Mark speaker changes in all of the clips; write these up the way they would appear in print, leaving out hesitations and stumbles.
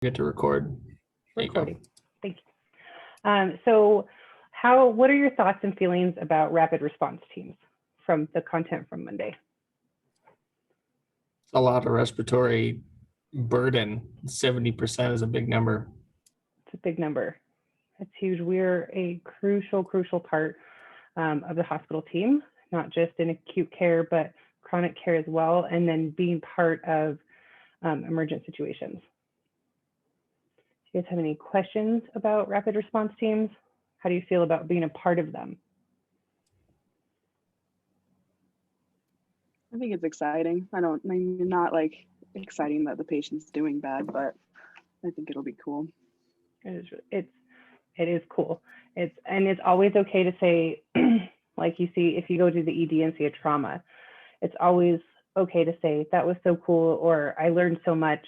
Speaker 1: Get to record. There you go.
Speaker 2: Recording. Thank you. What are your thoughts and feelings about rapid response teams from the content from Monday?
Speaker 1: A lot of respiratory burden. 70% is a big number.
Speaker 2: It's a big number. It's huge. We're a crucial part of the hospital team, not just in acute care, but chronic care as well, and then being part of emergent situations. Do you guys have any questions about rapid response teams? How do you feel about being a part of them?
Speaker 3: I think it's exciting. Not like exciting that the patient's doing bad, but I think it'll be cool.
Speaker 2: It is cool. It's always okay to say, like you see, if you go to the ED and see a trauma, it's always okay to say that was so cool, or I learned so much.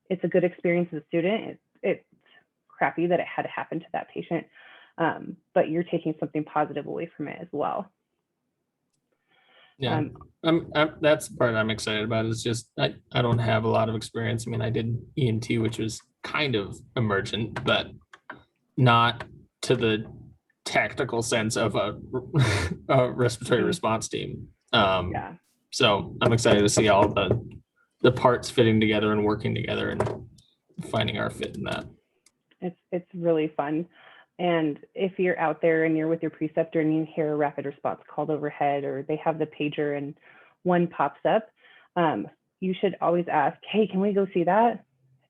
Speaker 2: It's a good experience as a student. It's crappy that it had to happen to that patient, but you're taking something positive away from it as well.
Speaker 1: Yeah, that's the part I'm excited about. It's just I don't have a lot of experience. I mean, I did ENT, which was kind of emergent, but not to the tactical sense of a respiratory response team.
Speaker 2: Yeah.
Speaker 1: So I'm excited to see all the parts fitting together and working together and finding our fit in that.
Speaker 2: It's really fun. And if you're out there and you're with your preceptor and you hear a rapid response called overhead, or they have the pager and one pops up, you should always ask, hey, can we go see that?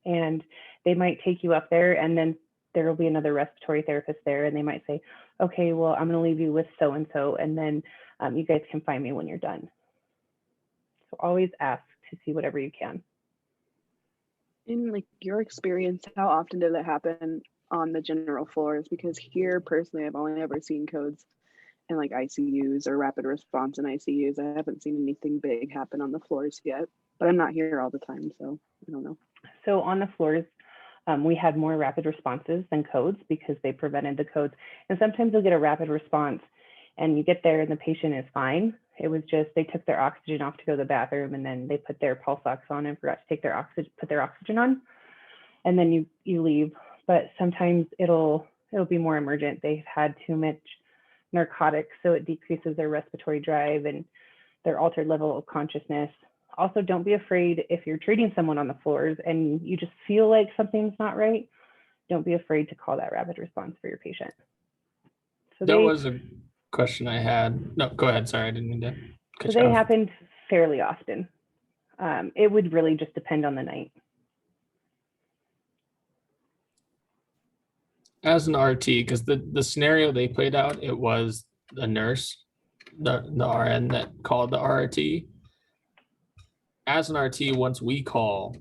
Speaker 2: And they might take you up there, and then there will be another respiratory therapist there, and they might say, okay, well, I'm going to leave you with so-and-so, and then you guys can find me when you're done. So always ask to see whatever you can.
Speaker 3: In like your experience, how often did it happen on the general floors? Because here personally, I've only ever seen codes in like ICUs or rapid response in ICUs. I haven't seen anything big happen on the floors yet, but I'm not here all the time, so I don't know.
Speaker 2: So on the floors, we had more rapid responses than codes because they prevented the codes. And sometimes you'll get a rapid response and you get there and the patient is fine. It was just they took their oxygen off to go to the bathroom, and then they put their pulse ox on and forgot to take their oxygen on, and then you leave. But sometimes it'll be more emergent. They've had too much narcotics, so it decreases their respiratory drive and their altered level of consciousness. Also, don't be afraid if you're treating someone on the floors and you just feel like something's not right. Don't be afraid to call that rapid response for your patient. So
Speaker 1: that was a question I had. No, go ahead. Sorry, I didn't mean to cut you off.
Speaker 2: Happened fairly often. It would really just depend on the night.
Speaker 1: As an RT, because the scenario they played out, it was the nurse, the RN that called the RT. As an RT, once we call,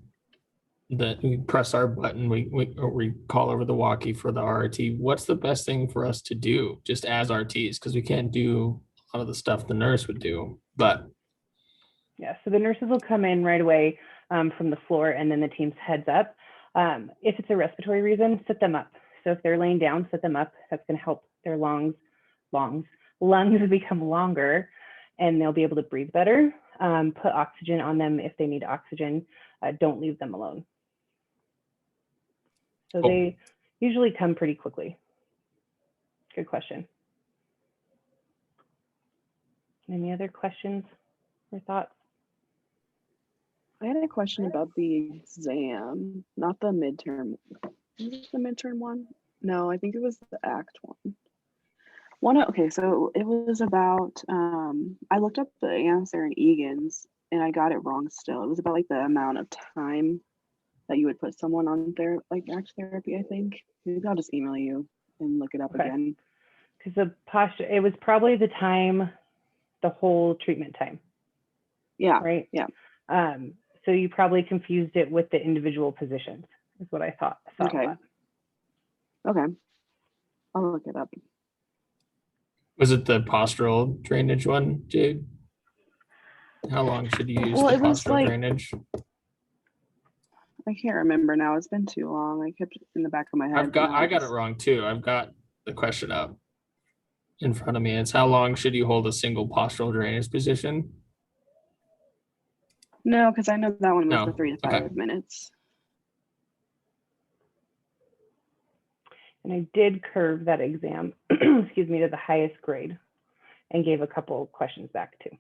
Speaker 1: we press our button, we call over the walkie for the RT. What's the best thing for us to do just as RTs? Because we can't do a lot of the stuff the nurse would do. But
Speaker 2: yeah, so the nurses will come in right away from the floor, and then the team's heads up. If it's a respiratory reason, sit them up. So if they're laying down, sit them up. That's going to help their lungs become longer, and they'll be able to breathe better. Put oxygen on them if they need oxygen. Don't leave them alone. So they usually come pretty quickly. Good question. Any other questions or thoughts?
Speaker 3: I had a question about the exam, not the midterm. Was it the midterm one? No, I think it was the ACT one. Okay, so it was about, I looked up the answer in Egan's and I got it wrong still. It was about like the amount of time that you would put someone on ACT therapy, I think. Maybe I'll just email you and look it up again.
Speaker 2: Because the posture, it was probably the time, the whole treatment time.
Speaker 3: Yeah.
Speaker 2: Right?
Speaker 3: Yeah.
Speaker 2: So you probably confused it with the individual positions, is what I thought.
Speaker 3: Okay. Okay. I'll look it up.
Speaker 1: Was it the postural drainage one, Jade? How long should you use the postural drainage?
Speaker 3: I can't remember now. It's been too long. I kept it in the back of my head.
Speaker 1: I got it wrong too. I've got the question up in front of me. It's how long should you hold a single postural drainage position?
Speaker 3: No, because I know that one was
Speaker 1: No.
Speaker 3: the 3 to
Speaker 1: Okay.
Speaker 3: 5 minutes.
Speaker 2: And I did curve that exam, excuse me, to the highest grade and gave a couple questions back too.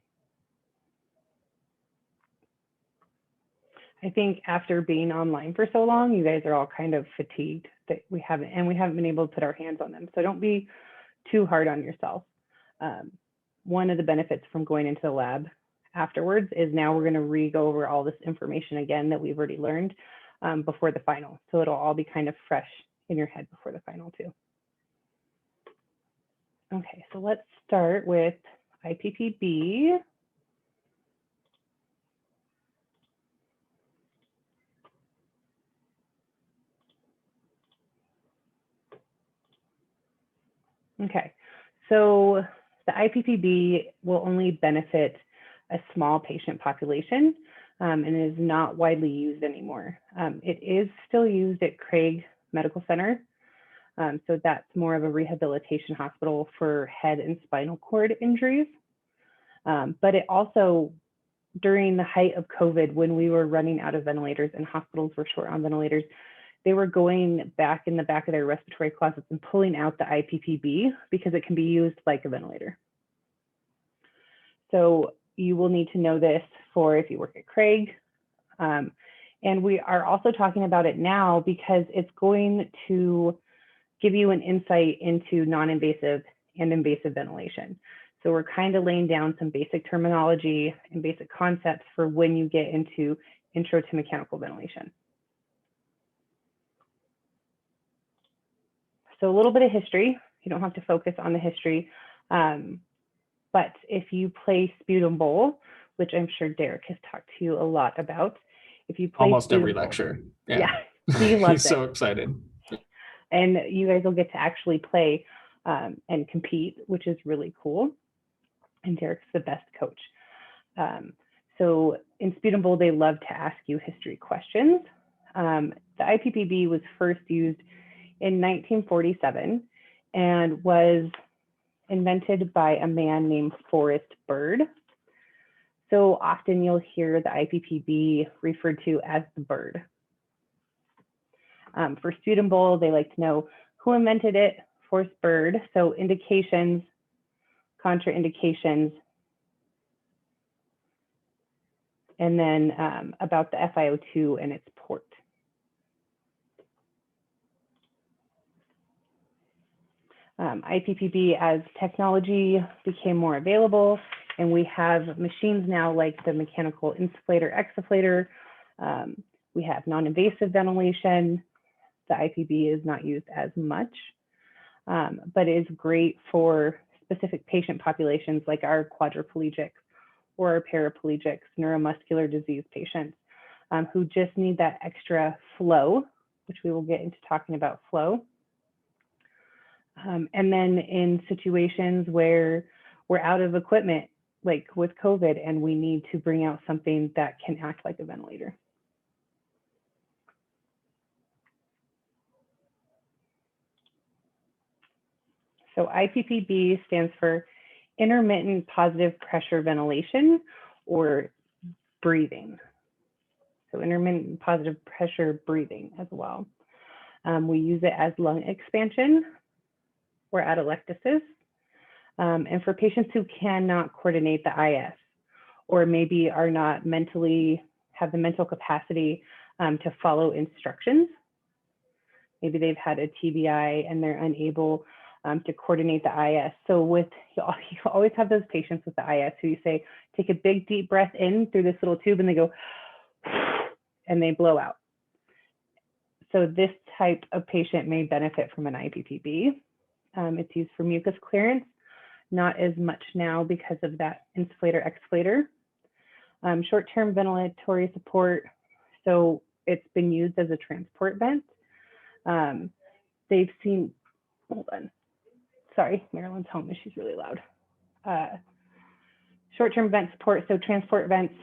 Speaker 2: I think after being online for so long, you guys are all kind of fatigued that we haven't been able to put our hands on them. So don't be too hard on yourself. One of the benefits from going into the lab afterwards is now we're going to re-go over all this information again that we've already learned before the final. So it'll all be kind of fresh in your head before the final too. Okay, so let's start with IPPB. Okay, so the IPPB will only benefit a small patient population and is not widely used anymore. It is still used at Craig Medical Center. So that's more of a rehabilitation hospital for head and spinal cord injuries. But it also, during the height of COVID, when we were running out of ventilators and hospitals were short on ventilators, they were going back in the back of their respiratory closets and pulling out the IPPB because it can be used like a ventilator. So you will need to know this for if you work at Craig. And we are also talking about it now because it's going to give you an insight into non-invasive and invasive ventilation. So we're kind of laying down some basic terminology and basic concepts for when you get into intro to mechanical ventilation. So a little bit of history. You don't have to focus on the history. But if you play Sputum Bowl, which I'm sure Derek has talked to you a lot about, if you play
Speaker 1: Almost
Speaker 2: Sputum
Speaker 1: every
Speaker 2: Bowl,
Speaker 1: lecture.
Speaker 2: yeah, he loves
Speaker 1: He's so
Speaker 2: it.
Speaker 1: excited.
Speaker 2: And you guys will get to actually play and compete, which is really cool. And Derek's the best coach. So in Sputum Bowl, they love to ask you history questions. The IPPB was first used in 1947 and was invented by a man named Forrest Bird. So often you'll hear the IPPB referred to as the bird. For Sputum Bowl, they like to know who invented it, Forrest Bird. So indications, contraindications, and then about the FiO2 and its port. IPPB, as technology became more available, and we have machines now like the mechanical insufflator, exsufflator. We have non-invasive ventilation. The IPB is not used as much, but it is great for specific patient populations like our quadriplegics or our paraplegics, neuromuscular disease patients who just need that extra flow, which we will get into talking about flow. And then in situations where we're out of equipment, like with COVID, and we need to bring out something that can act like a ventilator. So IPPB stands for intermittent positive pressure ventilation or breathing. So intermittent positive pressure breathing as well. We use it as lung expansion or atelectasis. And for patients who cannot coordinate the IS or maybe are not have the mental capacity to follow instructions. Maybe they've had a TBI and they're unable to coordinate the IS. So you always have those patients with the IS who you say, take a big deep breath in through this little tube and they go, and they blow out. So this type of patient may benefit from an IPPB. It's used for mucus clearance, not as much now because of that insufflator exflator. Short-term ventilatory support. So it's been used as a transport vent. They've seen, hold on. Sorry, Marilyn's home and she's really loud. Short-term vent support, so transport vents,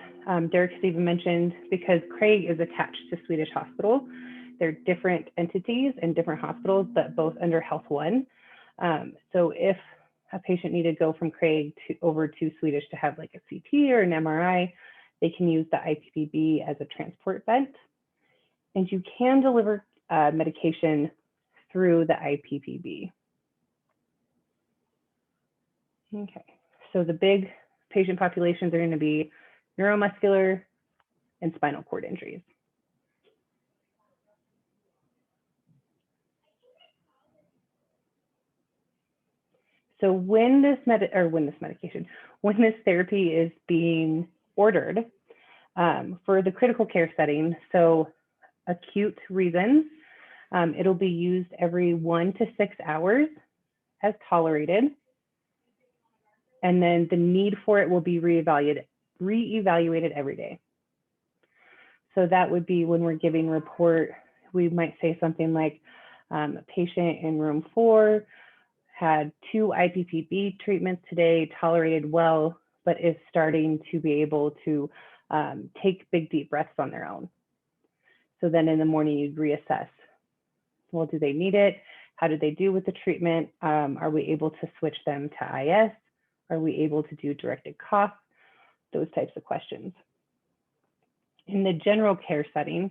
Speaker 2: Derek has even mentioned, because Craig is attached to Swedish Hospital. They're different entities and different hospitals, but both under Health One. So if a patient needed to go from Craig over to Swedish to have like a CT or an MRI, They can use the IPPB as a transport vent, and you can deliver medication through the IPPB. Okay, so the big patient populations are going to be neuromuscular and spinal cord injuries. So when this therapy is being ordered for the critical care setting, so acute reasons, it'll be used every 1 to 6 hours as tolerated. And then the need for it will be reevaluated every day. So that would be when we're giving report, we might say something like a patient in room 4 had 2 IPPB treatments today, tolerated well, but is starting to be able to take big, deep breaths on their own. So then in the morning, you'd reassess. Well, do they need it? How did they do with the treatment? Are we able to switch them to IS? Are we able to do directed cough? Those types of questions. In the general care setting,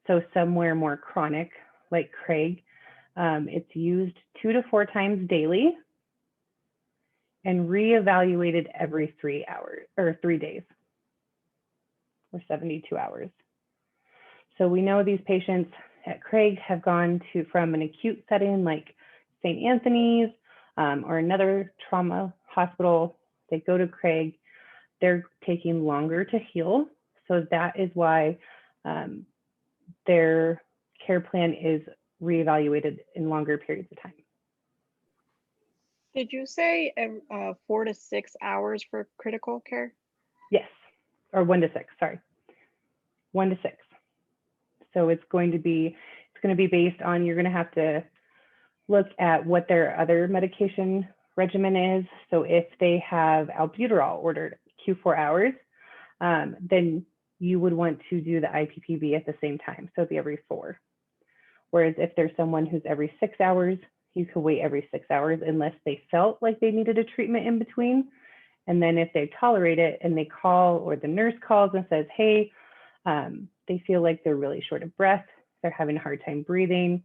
Speaker 2: so somewhere more chronic, like Craig, it's used 2 to 4 times daily and reevaluated every 3 hours or 3 days or 72 hours. So we know these patients at Craig have gone from an acute setting like St. Anthony's or another trauma hospital. They go to Craig, they're taking longer to heal. So that is why their care plan is reevaluated in longer periods of time.
Speaker 4: Did you say 4 to 6 hours for critical care?
Speaker 2: Yes, or 1 to 6, sorry. 1 to 6. So it's going to be based on, you're going to have to look at what their other medication regimen is. So if they have albuterol ordered Q4 hours, then you would want to do the IPPB at the same time. So it'd be every 4. Whereas if there's someone who's every 6 hours, you could wait every 6 hours unless they felt like they needed a treatment in between. And then if they tolerate it and they call, or the nurse calls and says, hey, they feel like they're really short of breath, they're having a hard time breathing,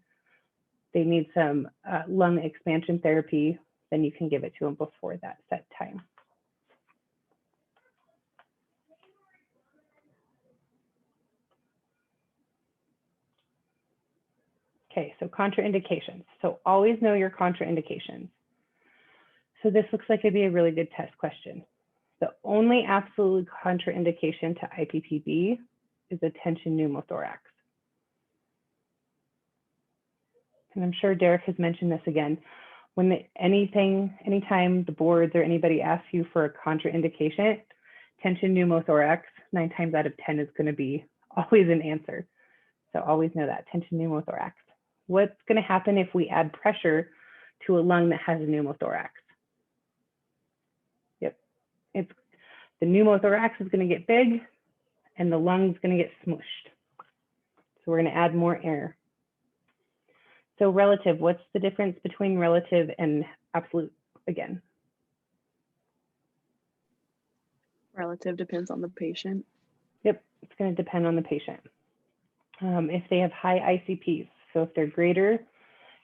Speaker 2: they need some lung expansion therapy, then you can give it to them before that set time. Okay, so contraindications. So always know your contraindications. So this looks like it'd be a really good test question. The only absolute contraindication to IPPB is a tension pneumothorax. And I'm sure Derek has mentioned this again. When anytime the boards or anybody asks you for a contraindication, tension pneumothorax, 9 times out of 10 is going to be always an answer. So always know that, tension pneumothorax. What's going to happen if we add pressure to a lung that has a pneumothorax? Yep, the pneumothorax is going to get big and the lung's going to get smooshed. So we're going to add more air. So relative, what's the difference between relative and absolute again?
Speaker 3: Relative depends on the patient.
Speaker 2: Yep, it's going to depend on the patient. If they have high ICPs, so if they're greater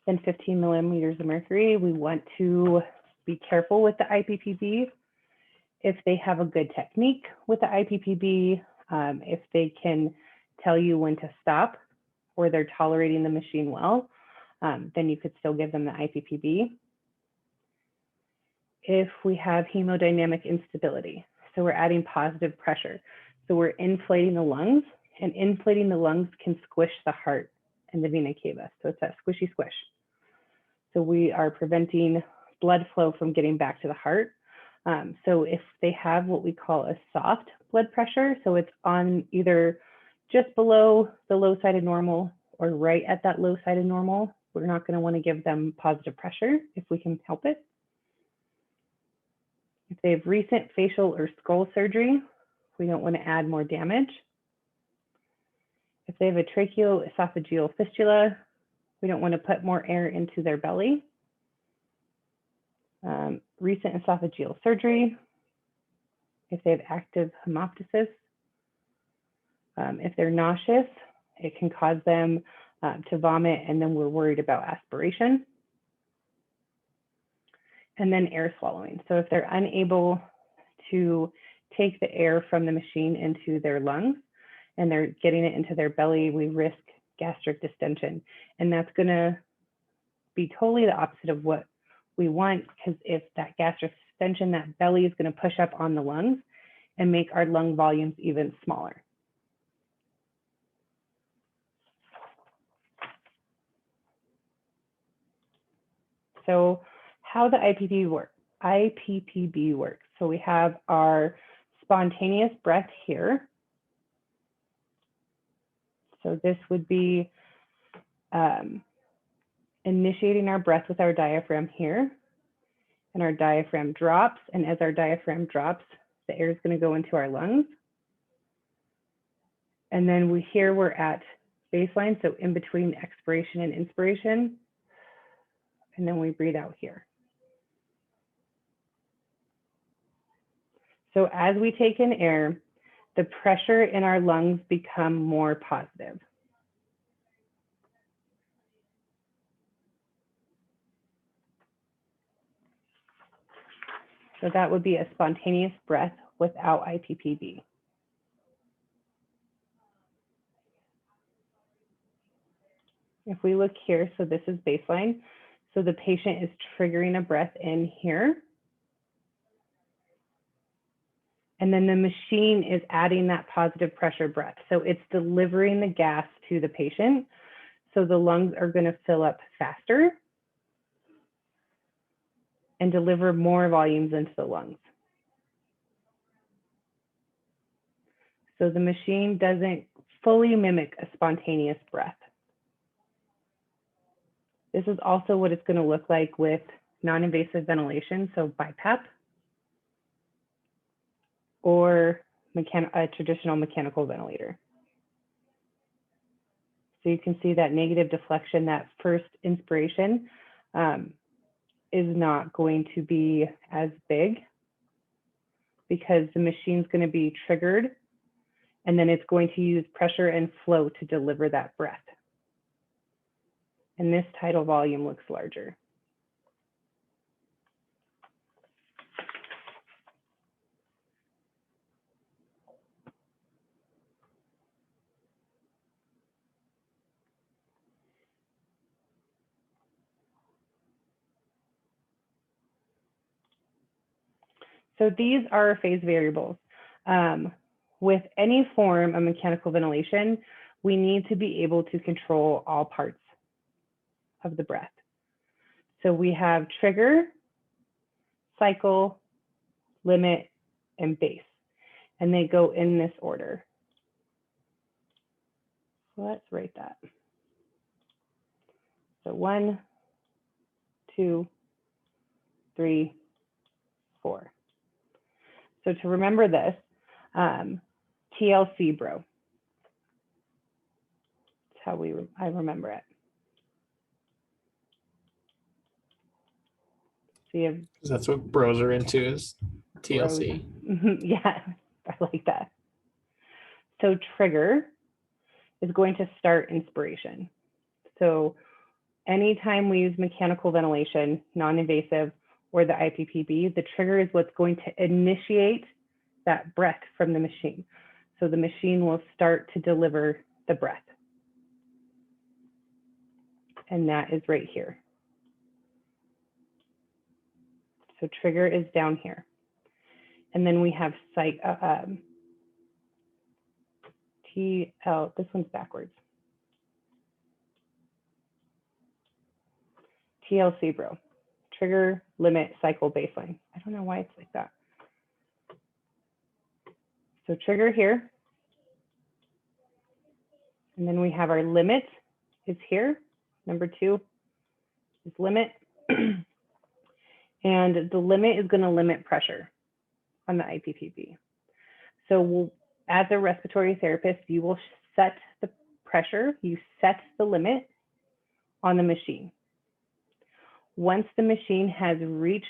Speaker 2: than 15 millimeters of mercury, we want to be careful with the IPPB. If they have a good technique with the IPPB, if they can tell you when to stop or they're tolerating the machine well, then you could still give them the IPPB. If we have hemodynamic instability, so we're adding positive pressure, so we're inflating the lungs, and inflating the lungs can squish the heart and the vena cava. So it's that squishy squish. So we are preventing blood flow from getting back to the heart. So if they have what we call a soft blood pressure, so it's on either just below the low side of normal or right at that low side of normal, we're not going to want to give them positive pressure if we can help it. If they have recent facial or skull surgery, we don't want to add more damage. If they have a tracheoesophageal fistula, we don't want to put more air into their belly. Recent esophageal surgery, if they have active hemoptysis, If they're nauseous, it can cause them to vomit, and then we're worried about aspiration. And then air swallowing. So if they're unable to take the air from the machine into their lungs and they're getting it into their belly, we risk gastric distension. And that's going to be totally the opposite of what we want, because if that gastric distension, that belly is going to push up on the lungs and make our lung volumes even smaller. So how the IPPB works. So we have our spontaneous breath here. So this would be initiating our breath with our diaphragm here, and our diaphragm drops. And as our diaphragm drops, the air is going to go into our lungs. And then we're at baseline, so in between expiration and inspiration. And then we breathe out here. So as we take in air, the pressure in our lungs become more positive. So that would be a spontaneous breath without IPPB. If we look here, so this is baseline. So the patient is triggering a breath in here. And then the machine is adding that positive pressure breath. So it's delivering the gas to the patient. So the lungs are going to fill up faster and deliver more volumes into the lungs. So the machine doesn't fully mimic a spontaneous breath. This is also what it's going to look like with non-invasive ventilation, so BiPAP, or a traditional mechanical ventilator. So you can see that negative deflection, that first inspiration is not going to be as big because the machine's going to be triggered, and then it's going to use pressure and flow to deliver that breath. And this tidal volume looks larger. So these are phase variables. With any form of mechanical ventilation, we need to be able to control all parts of the breath. So we have trigger, cycle, limit, and base, and they go in this order. So let's write that. So 1, 2, 3, 4. So to remember this, TLC, bro. That's how I remember it. So you have,
Speaker 1: That's what bros are into, is TLC.
Speaker 2: yeah, I like that. So trigger is going to start inspiration. So anytime we use mechanical ventilation, non-invasive, or the IPPB, the trigger is what's going to initiate that breath from the machine. So the machine will start to deliver the breath. And that is right here. So trigger is down here. And then we have TL, this one's backwards. TLC, bro. Trigger, limit, cycle, baseline. I don't know why it's like that. So trigger here. And then we have our limit is here. Number 2 is limit. And the limit is going to limit pressure on the IPPB. So as a respiratory therapist, you will set the pressure, you set the limit on the machine. Once the machine has reached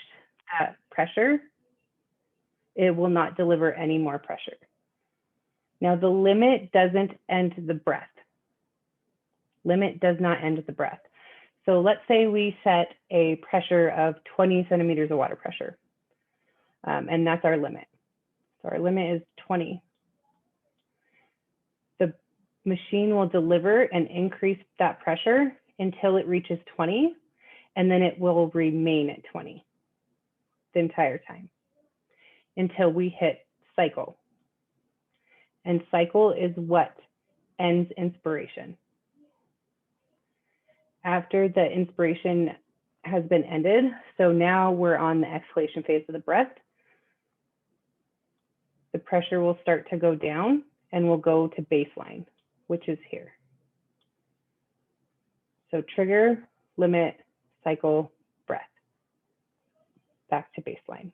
Speaker 2: that pressure, it will not deliver any more pressure. Now the limit doesn't end the breath. Limit does not end the breath. So let's say we set a pressure of 20 centimeters of water pressure, and that's our limit. So our limit is 20. The machine will deliver and increase that pressure until it reaches 20, and then it will remain at 20 the entire time until we hit cycle. And cycle is what ends inspiration. After the inspiration has been ended, so now we're on the exhalation phase of the breath, the pressure will start to go down and we'll go to baseline, which is here. So trigger, limit, cycle, breath, back to baseline.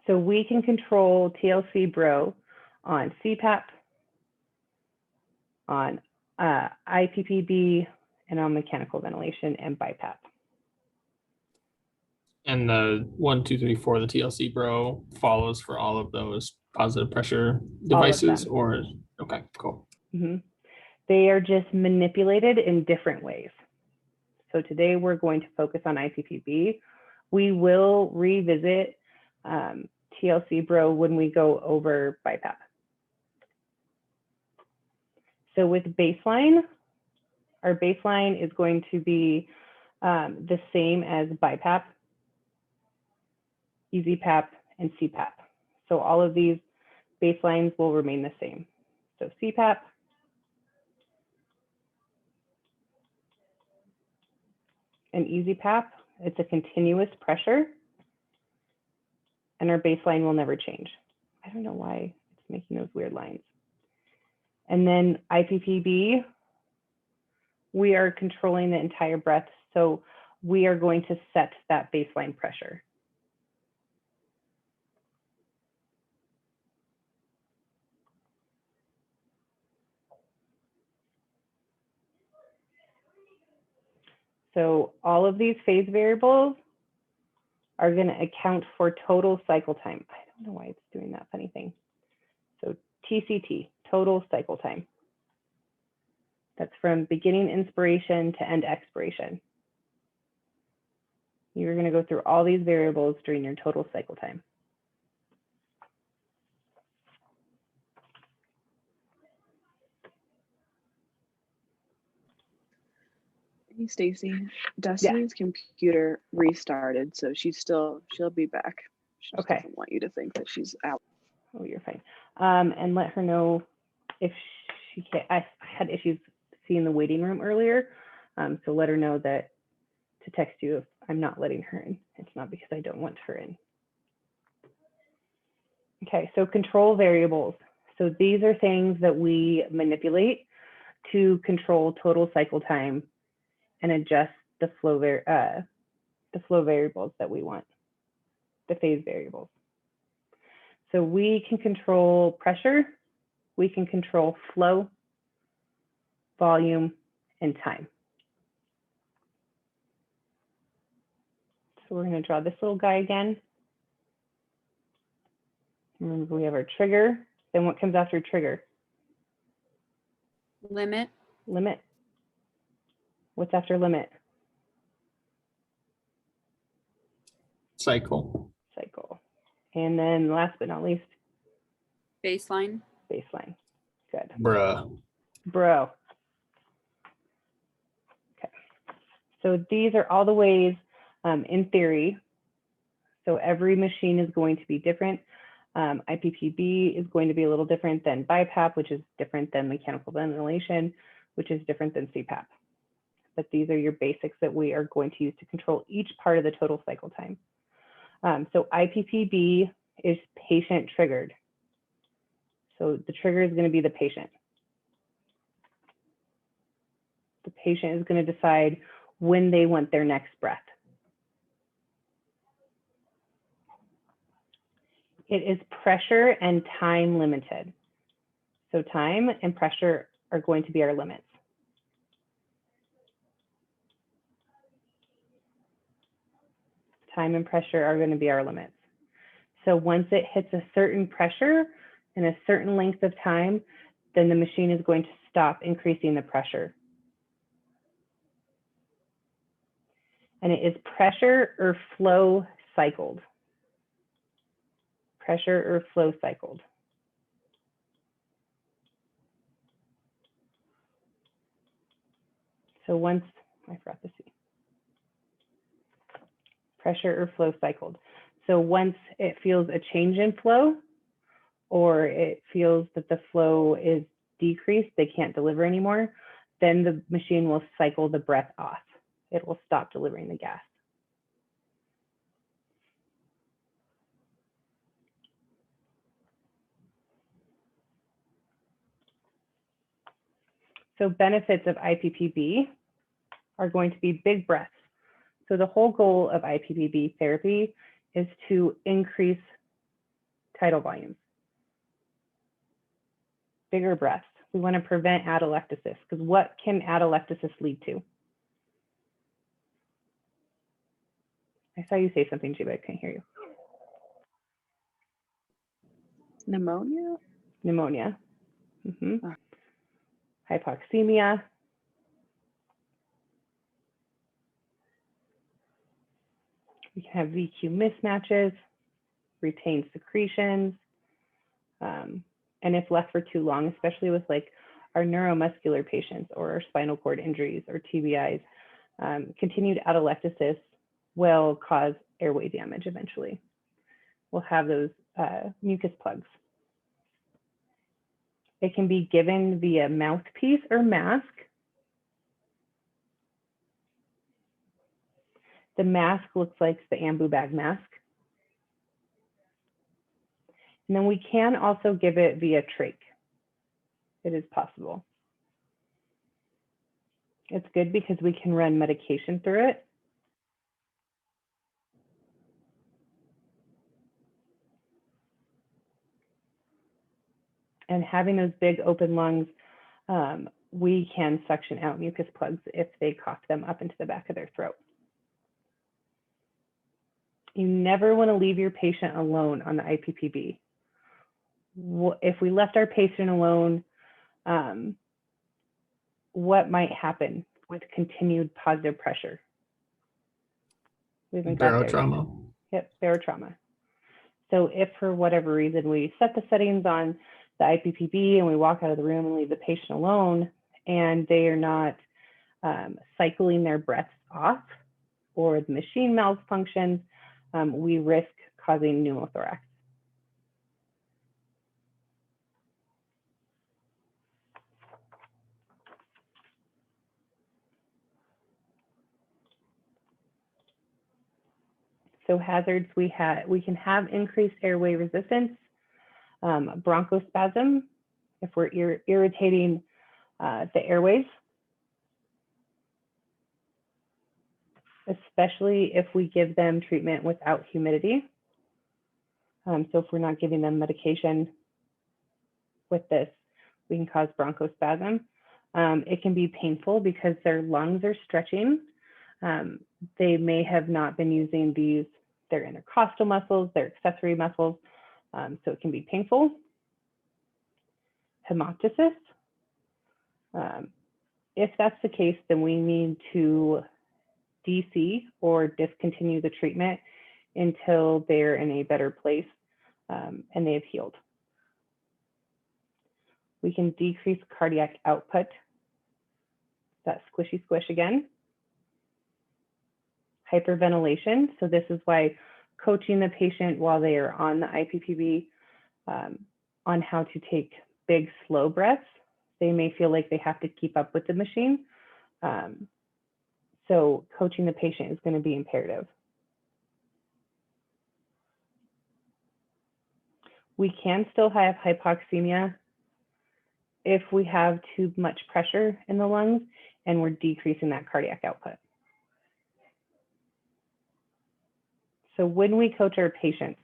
Speaker 2: So we can control TLC bro on CPAP, on IPPB, and on mechanical ventilation and BiPAP.
Speaker 1: And the 1, 2, 3, 4, the TLC bro follows for all of those positive pressure devices,
Speaker 2: them.
Speaker 1: or okay, cool.
Speaker 2: Mm-hmm. They are just manipulated in different ways. So today we're going to focus on IPPB. We will revisit TLC bro when we go over BiPAP. So with baseline, our baseline is going to be the same as BiPAP, EasyPAP, and CPAP. So all of these baselines will remain the same. So CPAP, and EasyPAP, it's a continuous pressure, and our baseline will never change. I don't know why it's making those weird lines. And then IPPB, we are controlling the entire breath, so we are going to set that baseline pressure. So all of these phase variables are going to account for total cycle time. I don't know why it's doing that funny thing. So TCT, total cycle time. That's from beginning inspiration to end expiration. You're going to go through all these variables during your total cycle time.
Speaker 3: Hey, Stacy, Destiny's computer restarted, so she'll be back. She just
Speaker 2: Okay.
Speaker 3: doesn't want you to think that she's out.
Speaker 2: Oh, you're fine. And let her know if she can. I had issues seeing the waiting room earlier, so let her know that to text you if I'm not letting her in. It's not because I don't want her in. Okay, so control variables. So these are things that we manipulate to control total cycle time and adjust the flow variables that we want, the phase variables. So we can control pressure, we can control flow, volume, and time. So we're going to draw this little guy again. Remember, we have our trigger. Then what comes after trigger?
Speaker 5: Limit.
Speaker 2: Limit. What's after limit?
Speaker 1: Cycle.
Speaker 2: Cycle. And then last but not least,
Speaker 5: Baseline.
Speaker 2: baseline. Good.
Speaker 1: Bruh.
Speaker 2: Bro. Okay. So these are all the ways in theory. So every machine is going to be different. IPPB is going to be a little different than BiPAP, which is different than mechanical ventilation, which is different than CPAP. But these are your basics that we are going to use to control each part of the total cycle time. So IPPB is patient triggered. So the trigger is going to be the patient. The patient is going to decide when they want their next breath. It is pressure and time limited. So time and pressure are going to be our limits. Time and pressure are going to be our limits. So once it hits a certain pressure and a certain length of time, then the machine is going to stop increasing the pressure. And it is pressure or flow cycled. Pressure or flow cycled. So once, I forgot the C. Pressure or flow cycled. So once it feels a change in flow, or it feels that the flow is decreased, they can't deliver anymore, then the machine will cycle the breath off. It will stop delivering the gas. So benefits of Ippb are going to be big breaths. So the whole goal of Ippb therapy is to increase tidal volumes. Bigger breaths. We want to prevent atelectasis, because what can atelectasis lead to? I saw you say something, Jay, but I can't hear you.
Speaker 3: Pneumonia?
Speaker 2: Pneumonia.
Speaker 3: Ah.
Speaker 2: Hypoxemia. We can have VQ mismatches, retained secretions, and if left for too long, especially with like our neuromuscular patients or our spinal cord injuries or TBIs, continued atelectasis will cause airway damage eventually. We'll have those mucus plugs. It can be given via mouthpiece or mask. The mask looks like the ambu bag mask. And then we can also give it via trach. It is possible. It's good because we can run medication through it. And having those big open lungs, we can suction out mucus plugs if they cough them up into the back of their throat. You never want to leave your patient alone on the Ippb. If we left our patient alone, what might happen with continued positive pressure? We haven't got there yet.
Speaker 1: Barotrauma.
Speaker 2: Yep, barotrauma. So if for whatever reason we set the settings on the Ippb and we walk out of the room and leave the patient alone and they are not cycling their breaths off, or the machine malfunctions, we risk causing pneumothorax. So hazards, we can have increased airway resistance, bronchospasm, if we're irritating the airways, especially if we give them treatment without humidity. So if we're not giving them medication with this, we can cause bronchospasm. It can be painful because their lungs are stretching. They may have not been using their intercostal muscles, their accessory muscles, so it can be painful. Hemoptysis. If that's the case, then we need to DC or discontinue the treatment until they're in a better place and they have healed. We can decrease cardiac output. That squishy squish again. Hyperventilation. So this is why coaching the patient while they are on the Ippb on how to take big, slow breaths. They may feel like they have to keep up with the machine. So coaching the patient is going to be imperative. We can still have hypoxemia if we have too much pressure in the lungs and we're decreasing that cardiac output. So when we coach our patients,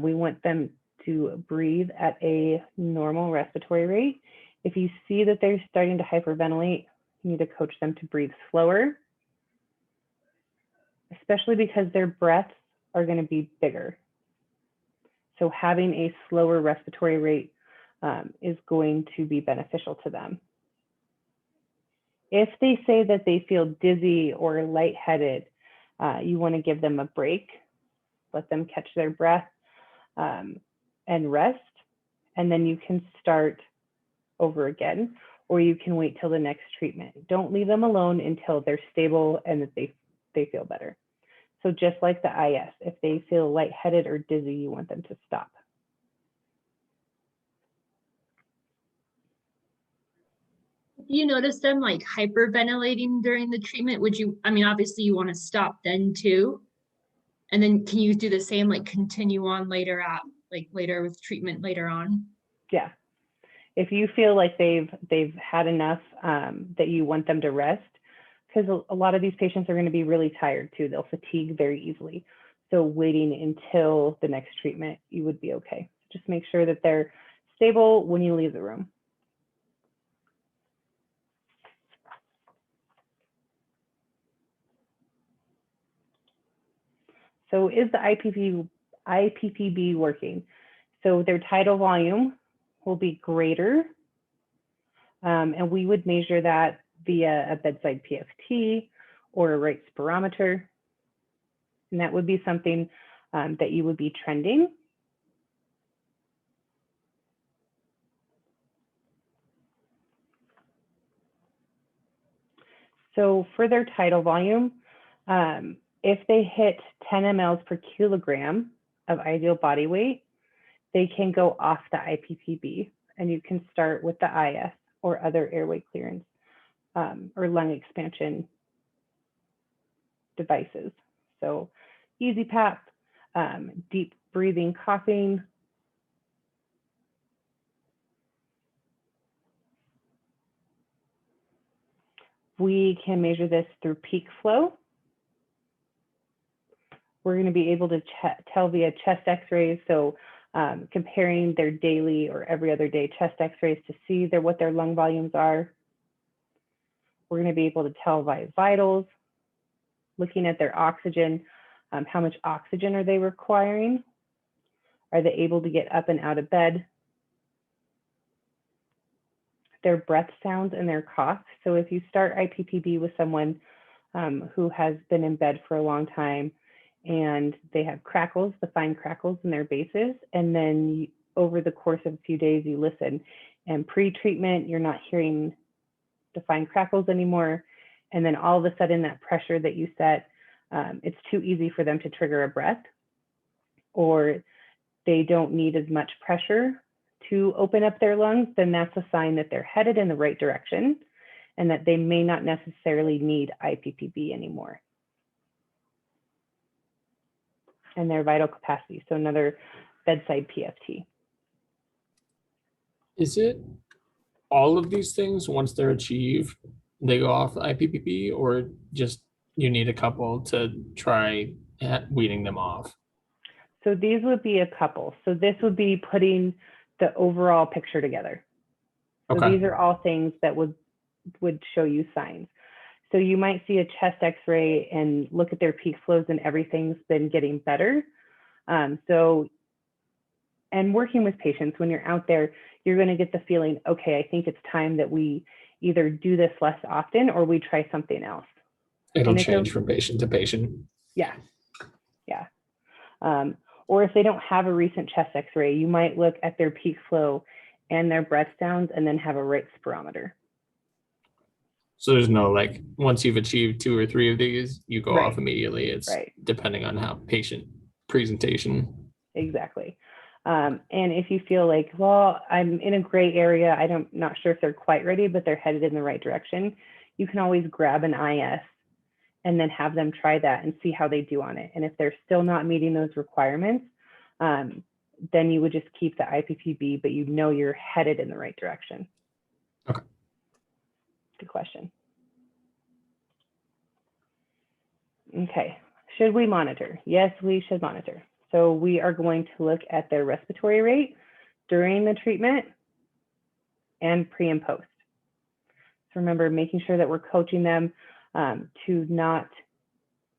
Speaker 2: we want them to breathe at a normal respiratory rate. If you see that they're starting to hyperventilate, you need to coach them to breathe slower, especially because their breaths are going to be bigger. So having a slower respiratory rate is going to be beneficial to them. If they say that they feel dizzy or lightheaded, you want to give them a break, let them catch their breath and rest, and then you can start over again, or you can wait till the next treatment. Don't leave them alone until they're stable and that they feel better. So just like the IS, if they feel lightheaded or dizzy, you want them to stop.
Speaker 6: You notice them like hyperventilating during the treatment, would you, I mean, obviously you want to stop then too. And then can you do the same, like continue on later later with treatment later on?
Speaker 2: Yeah. If you feel like they've had enough that you want them to rest, because a lot of these patients are going to be really tired too. They'll fatigue very easily. So waiting until the next treatment, you would be okay. Just make sure that they're stable when you leave the room. So is the IPPB working? So their tidal volume will be greater, and we would measure that via a bedside PFT or a right spirometer. And that would be something that you would be trending. So for their tidal volume, if they hit 10 mLs per kilogram of ideal body weight, they can go off the IPPB, and you can start with the IS or other airway clearance or lung expansion devices. So easy PAP, deep breathing, coughing. We can measure this through peak flow. We're going to be able to tell via chest x-rays. So comparing their daily or every other day chest x-rays to see what their lung volumes are. We're going to be able to tell via vitals, looking at their oxygen, how much oxygen are they requiring? Are they able to get up and out of bed? Their breath sounds and their cough. So if you start IPPB with someone who has been in bed for a long time and they have crackles, the fine crackles in their bases, and then over the course of a few days you listen, and pre-treatment you're not hearing the fine crackles anymore, and then all of a sudden that pressure that you set, it's too easy for them to trigger a breath, or they don't need as much pressure to open up their lungs, then that's a sign that they're headed in the right direction and that they may not necessarily need IPPB anymore. And their vital capacity, so another bedside PFT.
Speaker 1: Is it all of these things, once they're achieved, they go off the IPPB, or just you need a couple to try weaning them off?
Speaker 2: So these would be a couple. So this would be putting the overall picture together. So
Speaker 1: Okay.
Speaker 2: these are all things that would show you signs. So you might see a chest x-ray and look at their peak flows and everything's been getting better. And working with patients, when you're out there, you're going to get the feeling, okay, I think it's time that we either do this less often or we try something else.
Speaker 1: It'll change from patient to patient.
Speaker 2: Yeah, yeah. Or if they don't have a recent chest x-ray, you might look at their peak flow and their breath sounds and then have a right spirometer.
Speaker 1: So there's no like, once you've achieved 2 or 3 of these, you go off immediately. It's depending on how patient presentation.
Speaker 2: Exactly. And if you feel like, well, I'm in a gray area, I'm not sure if they're quite ready, but they're headed in the right direction, you can always grab an IS and then have them try that and see how they do on it. And if they're still not meeting those requirements, then you would just keep the IPPB, but you know you're headed in the right direction.
Speaker 1: Okay.
Speaker 2: Good question. Okay, should we monitor? Yes, we should monitor. So we are going to look at their respiratory rate during the treatment and pre and post. So remember, making sure that we're coaching them to not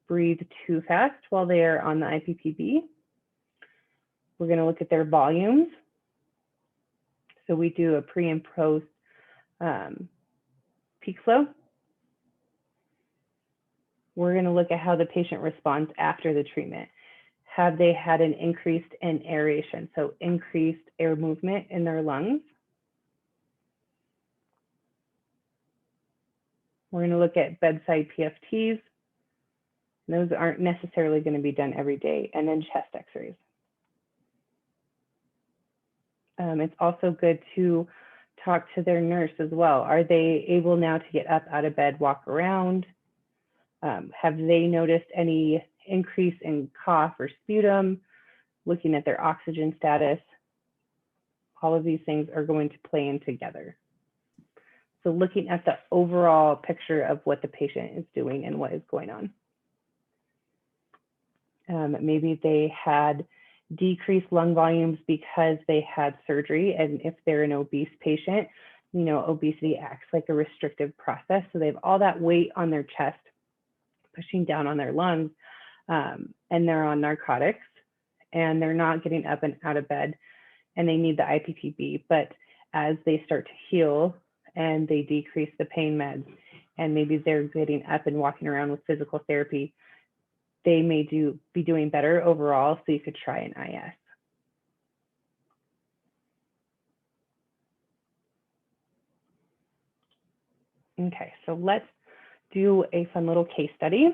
Speaker 2: breathe too fast while they are on the IPPB. We're going to look at their volumes. So we do a pre and post peak flow. We're going to look at how the patient responds after the treatment. Have they had an increase in aeration, so increased air movement in their lungs? We're going to look at bedside PFTs. Those aren't necessarily going to be done every day, and then chest x-rays. It's also good to talk to their nurse as well. Are they able now to get up out of bed, walk around? Have they noticed any increase in cough or sputum? Looking at their oxygen status. All of these things are going to play in together. So looking at the overall picture of what the patient is doing and what is going on. Maybe they had decreased lung volumes because they had surgery, and if they're an obese patient, you know, obesity acts like a restrictive process. So they have all that weight on their chest, pushing down on their lungs, and they're on narcotics, and they're not getting up and out of bed, and they need the Ippb. But as they start to heal and they decrease the pain meds, and maybe they're getting up and walking around with physical therapy, they may be doing better overall. So you could try an IS. Okay, so let's do a fun little case study.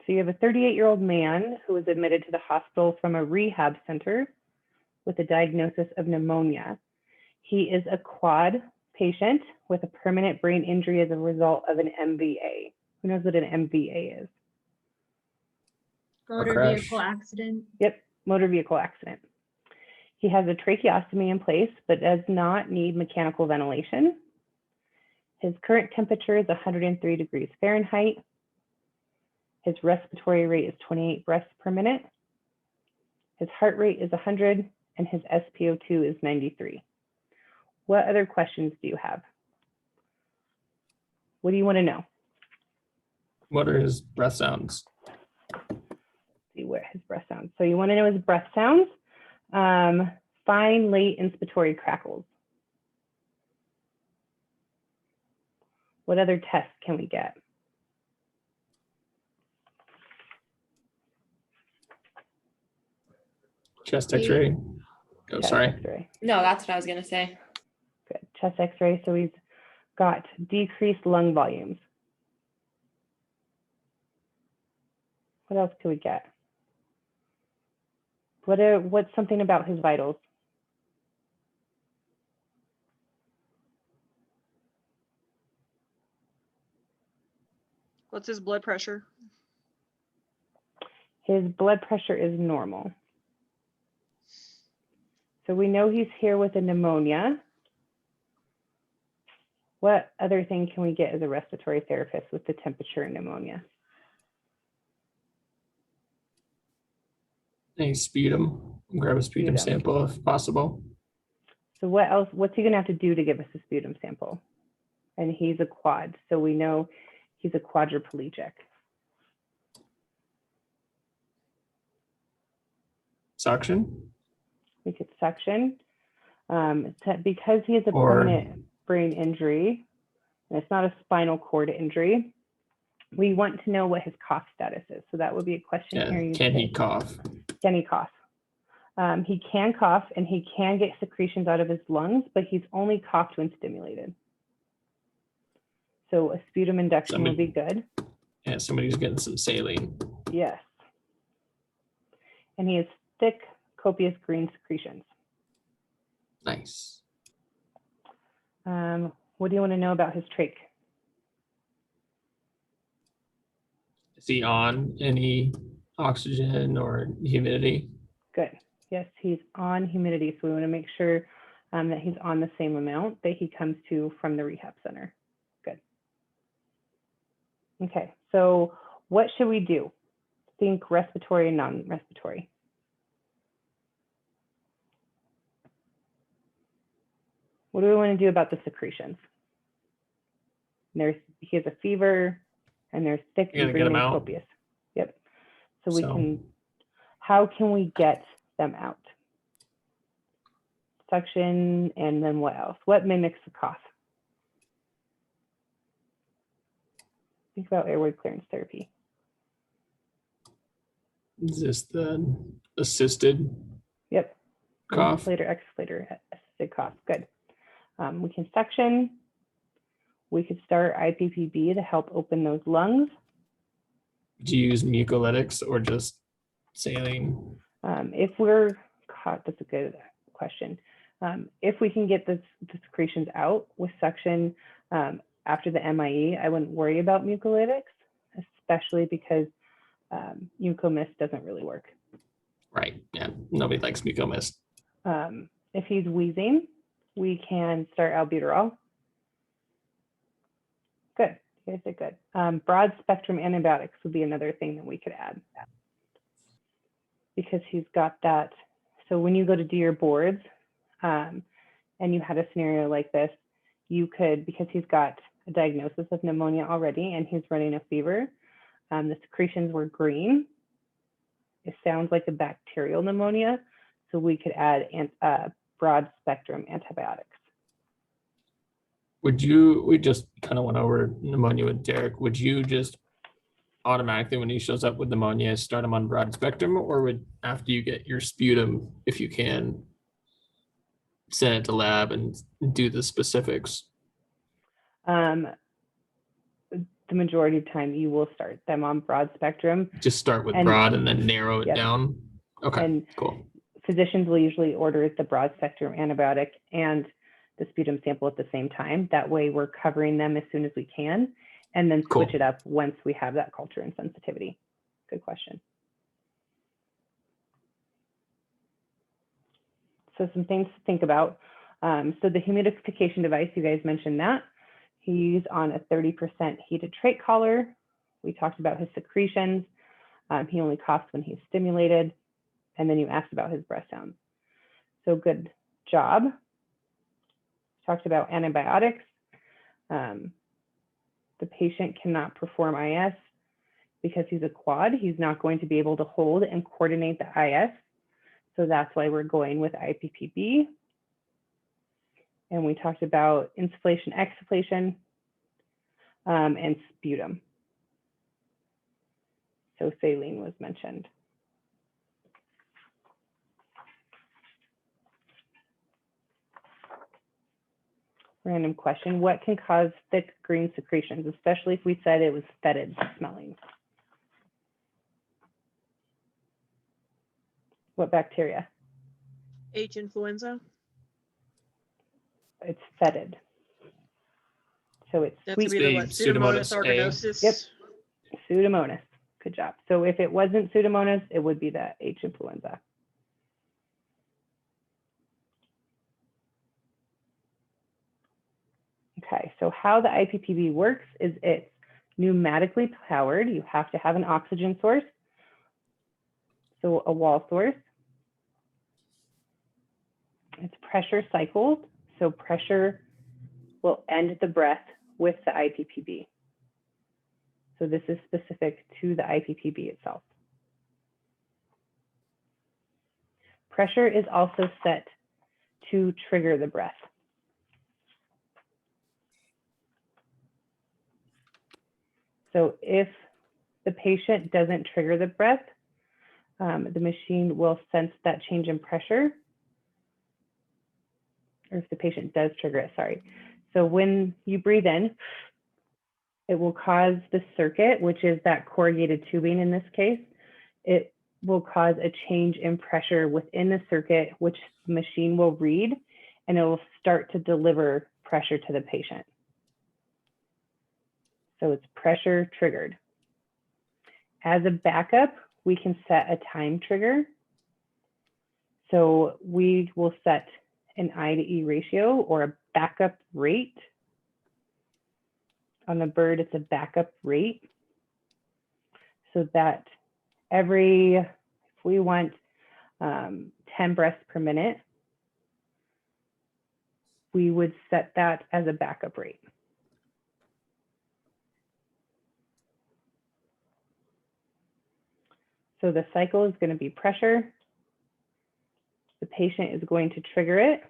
Speaker 2: So you have a 38-year-old man who was admitted to the hospital from a rehab center with a diagnosis of pneumonia. He is a quad patient with a permanent brain injury as a result of an MVA. Who knows what an MVA is?
Speaker 6: Motor
Speaker 1: crash.
Speaker 6: vehicle accident.
Speaker 2: Yep, motor vehicle accident. He has a tracheostomy in place, but does not need mechanical ventilation. His current temperature is 103 degrees Fahrenheit. His respiratory rate is 28 breaths per minute. His heart rate is 100, and his SpO2 is 93. What other questions do you have? What do you want to know?
Speaker 1: What are his breath sounds?
Speaker 2: See what his breath sounds. So you want to know his breath sounds. Fine, late inspiratory crackles. What other tests can we get?
Speaker 1: Chest X-ray. Oh,
Speaker 2: Chest
Speaker 1: sorry.
Speaker 2: X-ray.
Speaker 7: No, that's what I was gonna say.
Speaker 2: Good. Chest X-ray. So he's got decreased lung volumes. What else could we get? What's something about his vitals?
Speaker 4: What's his blood pressure?
Speaker 2: His blood pressure is normal. So we know he's here with a pneumonia. What other thing can we get as a respiratory therapist with the temperature and pneumonia?
Speaker 1: Any sputum. Grab a sputum sample if possible.
Speaker 2: So what else? What's he gonna have to do to give us a sputum sample? And he's a quad, so we know he's a quadriplegic.
Speaker 1: Suction.
Speaker 2: We could suction. Because he has a
Speaker 1: Or-
Speaker 2: permanent brain injury, and it's not a spinal cord injury, we want to know what his cough status is. So that would be a question
Speaker 1: Yeah.
Speaker 2: here.
Speaker 1: Can he cough?
Speaker 2: Can he cough? He can cough, and he can get secretions out of his lungs, but he's only coughed when stimulated. So a sputum induction would be good.
Speaker 1: Yeah, somebody's getting some saline.
Speaker 2: Yes. And he has thick, copious green secretions.
Speaker 1: Nice.
Speaker 2: What do you want to know about his trach?
Speaker 1: Is he on any oxygen or humidity?
Speaker 2: Good. Yes, he's on humidity. So we want to make sure that he's on the same amount that he comes to from the rehab center. Good. Okay, so what should we do? Think respiratory and non-respiratory. What do we want to do about the secretions? He has a fever, and there's thick
Speaker 1: You
Speaker 2: and
Speaker 1: gotta get
Speaker 2: green
Speaker 1: 'em
Speaker 2: and
Speaker 1: out.
Speaker 2: copious. Yep. So how can we get them out? suction, and then what else? What mimics the cough? Think about airway clearance therapy.
Speaker 1: Is this the assisted
Speaker 2: Yep.
Speaker 1: cough?
Speaker 2: Insufflator, exsufflator, assisted cough. Good. We can suction. We could start IPPB to help open those lungs.
Speaker 1: Do you use mucolytics or just saline?
Speaker 2: If we're caught, that's a good question. If we can get the secretions out with suction after the MIE, I wouldn't worry about mucolytics, especially because mucomist doesn't really work.
Speaker 1: Right. Yeah. Nobody likes mucomist.
Speaker 2: If he's wheezing, we can start albuterol. Good. You guys did good. Broad spectrum antibiotics would be another thing that we could add because he's got that. So when you go to do your boards and you had a scenario like this, you could, because he's got a diagnosis of pneumonia already and he's running a fever, the secretions were green. It sounds like a bacterial pneumonia. So we could add broad spectrum antibiotics.
Speaker 1: We just kind of went over pneumonia with Derek. Would you just automatically, when he shows up with pneumonia, start him on broad spectrum, or would, after you get your sputum, if you can, send it to lab and do the specifics?
Speaker 2: The majority of time you will start them on broad spectrum.
Speaker 1: Just start with
Speaker 2: And-
Speaker 1: broad and then narrow it
Speaker 2: Yep.
Speaker 1: down? Okay,
Speaker 2: And
Speaker 1: cool.
Speaker 2: physicians will usually order the broad spectrum antibiotic and the sputum sample at the same time. That way we're covering them as soon as we can and then switch
Speaker 1: Cool.
Speaker 2: it up once we have that culture and sensitivity. Good question. So some things to think about. So the humidification device, you guys mentioned that. He's on a 30% heated trach collar. We talked about his secretions. He only coughs when he's stimulated. And then you asked about his breath sounds. So good job. Talked about antibiotics. The patient cannot perform IS because he's a quad. He's not going to be able to hold and coordinate the IS. So that's why we're going with IPPB. And we talked about insufflation, exsufflation, and sputum. So saline was mentioned. Random question, what can cause thick green secretions, especially if we said it was fetid smelling? What bacteria?
Speaker 7: H. influenza.
Speaker 2: It's fetid. So it's
Speaker 7: That's
Speaker 2: sweet
Speaker 7: either what
Speaker 1: Pseudomonas
Speaker 7: Pseudomonas
Speaker 1: A.
Speaker 7: organosus.
Speaker 2: Yep. Pseudomonas. Good job. So if it wasn't Pseudomonas, it would be the H. influenza. Okay, so how the IPPB works is it's pneumatically powered. You have to have an oxygen source, so a wall source. It's pressure cycled, so pressure will end the breath with the IPPB. So this is specific to the IPPB itself. Pressure is also set to trigger the breath. So if the patient doesn't trigger the breath, the machine will sense that change in pressure. Or if the patient does trigger it, sorry. So when you breathe in, it will cause the circuit, which is that corrugated tubing in this case, it will cause a change in pressure within the circuit, which the machine will read, and it will start to deliver pressure to the patient. So it's pressure triggered. As a backup, we can set a time trigger. So we will set an I to E ratio or a backup rate. On the bird, it's a backup rate. So that if we want 10 breaths per minute, we would set that as a backup rate. So the cycle is going to be pressure. The patient is going to trigger it.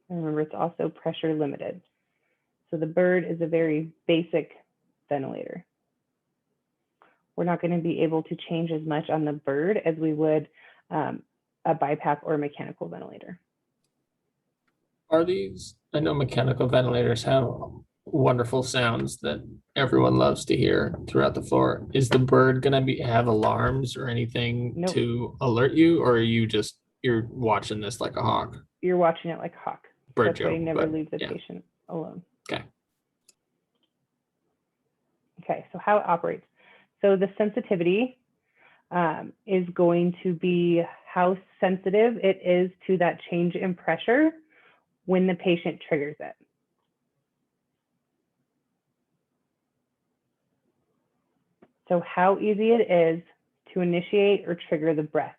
Speaker 2: And remember, it's also pressure limited. So the bird is a very basic ventilator. We're not going to be able to change as much on the bird as we would a BiPAP or a mechanical ventilator.
Speaker 1: Are these, I know mechanical ventilators have wonderful sounds that everyone loves to hear throughout the floor. Is the bird gonna have alarms or anything
Speaker 2: Nope.
Speaker 1: to alert you, or are you're watching this like a hawk?
Speaker 2: You're watching it like a hawk.
Speaker 1: Bird
Speaker 2: That's why you
Speaker 1: joke,
Speaker 2: never
Speaker 1: but
Speaker 2: leave the
Speaker 1: yeah.
Speaker 2: patient alone.
Speaker 1: Okay.
Speaker 2: Okay, so how it operates. So the sensitivity is going to be how sensitive it is to that change in pressure when the patient triggers it. So how easy it is to initiate or trigger the breath.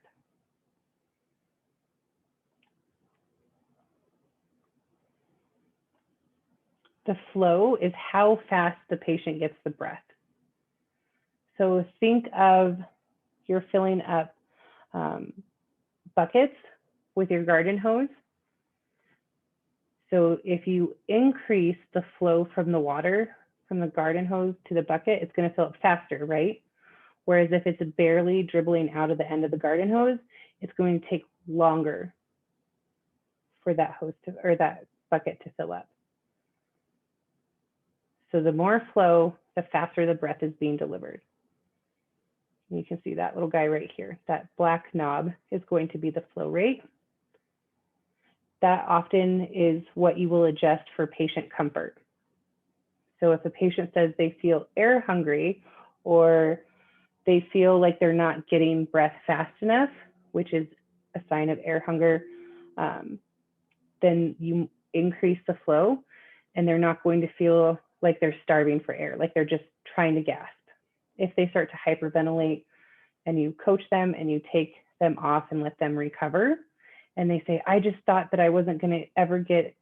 Speaker 2: The flow is how fast the patient gets the breath. So think of you're filling up buckets with your garden hose. So if you increase the flow from the water, from the garden hose to the bucket, it's going to fill up faster, right? Whereas if it's barely dribbling out of the end of the garden hose, it's going to take longer for that hose to, or that bucket to fill up. So the more flow, the faster the breath is being delivered. You can see that little guy right here. That black knob is going to be the flow rate. That often is what you will adjust for patient comfort. So if a patient says they feel air hungry or they feel like they're not getting breath fast enough, which is a sign of air hunger, then you increase the flow and they're not going to feel like they're starving for air, like they're just trying to gasp. If they start to hyperventilate and you coach them and you take them off and let them recover, and they say, I just thought that I wasn't going to ever get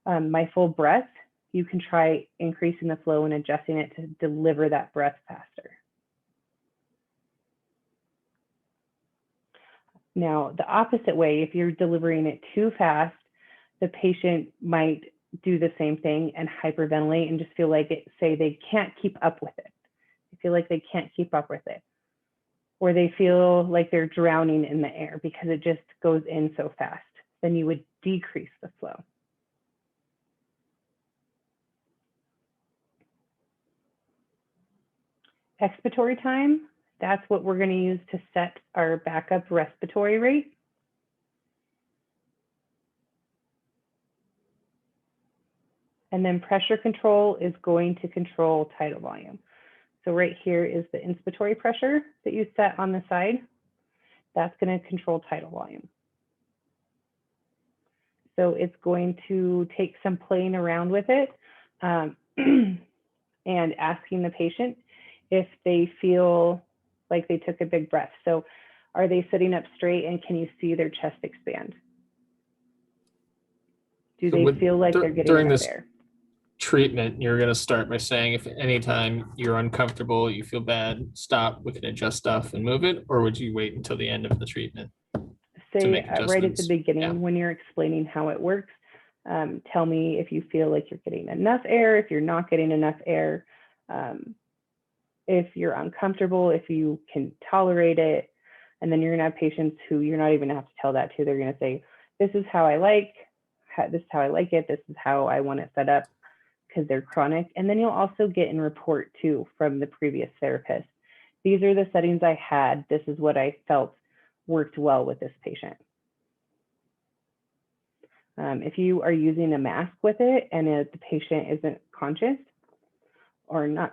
Speaker 2: my full breath, you can try increasing the flow and adjusting it to deliver that breath faster. Now, the opposite way, if you're delivering it too fast, the patient might do the same thing and hyperventilate and just feel like it, say they can't keep up with it. They feel like they can't keep up with it. Or they feel like they're drowning in the air because it just goes in so fast. Then you would decrease the flow. Expiratory time, that's what we're going to use to set our backup respiratory rate. And then pressure control is going to control tidal volume. So right here is the inspiratory pressure that you set on the side. That's going to control tidal volume. So it's going to take some playing around with it and asking the patient if they feel like they took a big breath. So are they sitting up straight and can you see their chest expand? Do they feel like they're getting
Speaker 1: during
Speaker 2: enough
Speaker 1: this
Speaker 2: air?
Speaker 1: treatment, you're going to start by saying if anytime you're uncomfortable, you feel bad, stop, we can adjust stuff and move it, or would you wait until the end of the treatment?
Speaker 2: Say right at the
Speaker 1: adjustments?
Speaker 2: beginning,
Speaker 1: Yeah.
Speaker 2: when you're explaining how it works, tell me if you feel like you're getting enough air, if you're not getting enough air, if you're uncomfortable, if you can tolerate it. And then you're gonna have patients who you're not even gonna have to tell that to. They're gonna say, this is how I like, this is how I like it, this is how I want it set up, because they're chronic. And then you'll also get in report too from the previous therapist. These are the settings I had. This is what I felt worked well with this patient. If you are using a mask with it and if the patient isn't conscious or not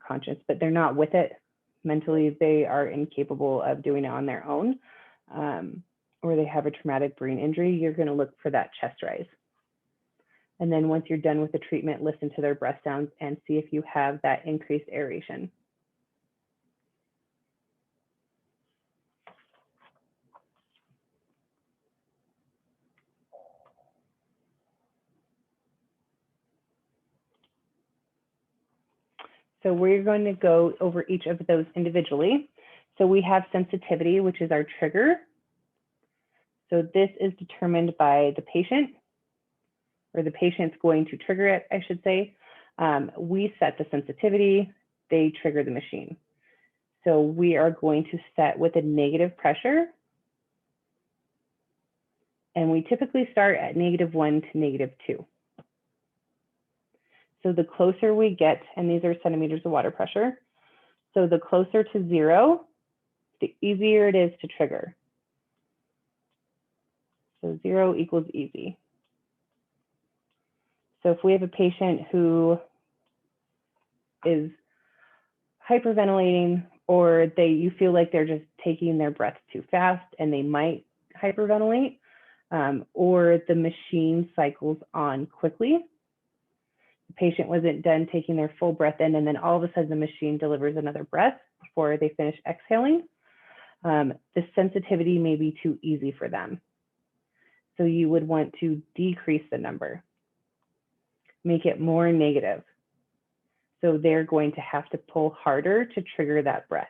Speaker 2: conscious, but they're not with it mentally, they are incapable of doing it on their own, or they have a traumatic brain injury, you're going to look for that chest rise. And then once you're done with the treatment, listen to their breath sounds and see if you have that increased aeration. So we're going to go over each of those individually. So we have sensitivity, which is our trigger. So this is determined by the patient. or the patient's going to trigger it, I should say. We set the sensitivity, they trigger the machine. So we are going to set with a negative pressure. And we typically start at -1 to -2. So the closer we get, and these are centimeters of water pressure. So the closer to 0, the easier it is to trigger. So 0 equals easy. So if we have a patient who is hyperventilating, or you feel like they're just taking their breath too fast and they might hyperventilate, or the machine cycles on quickly. The patient wasn't done taking their full breath in, and then all of a sudden the machine delivers another breath before they finish exhaling. The sensitivity may be too easy for them. So you would want to decrease the number, make it more negative. So they're going to have to pull harder to trigger that breath.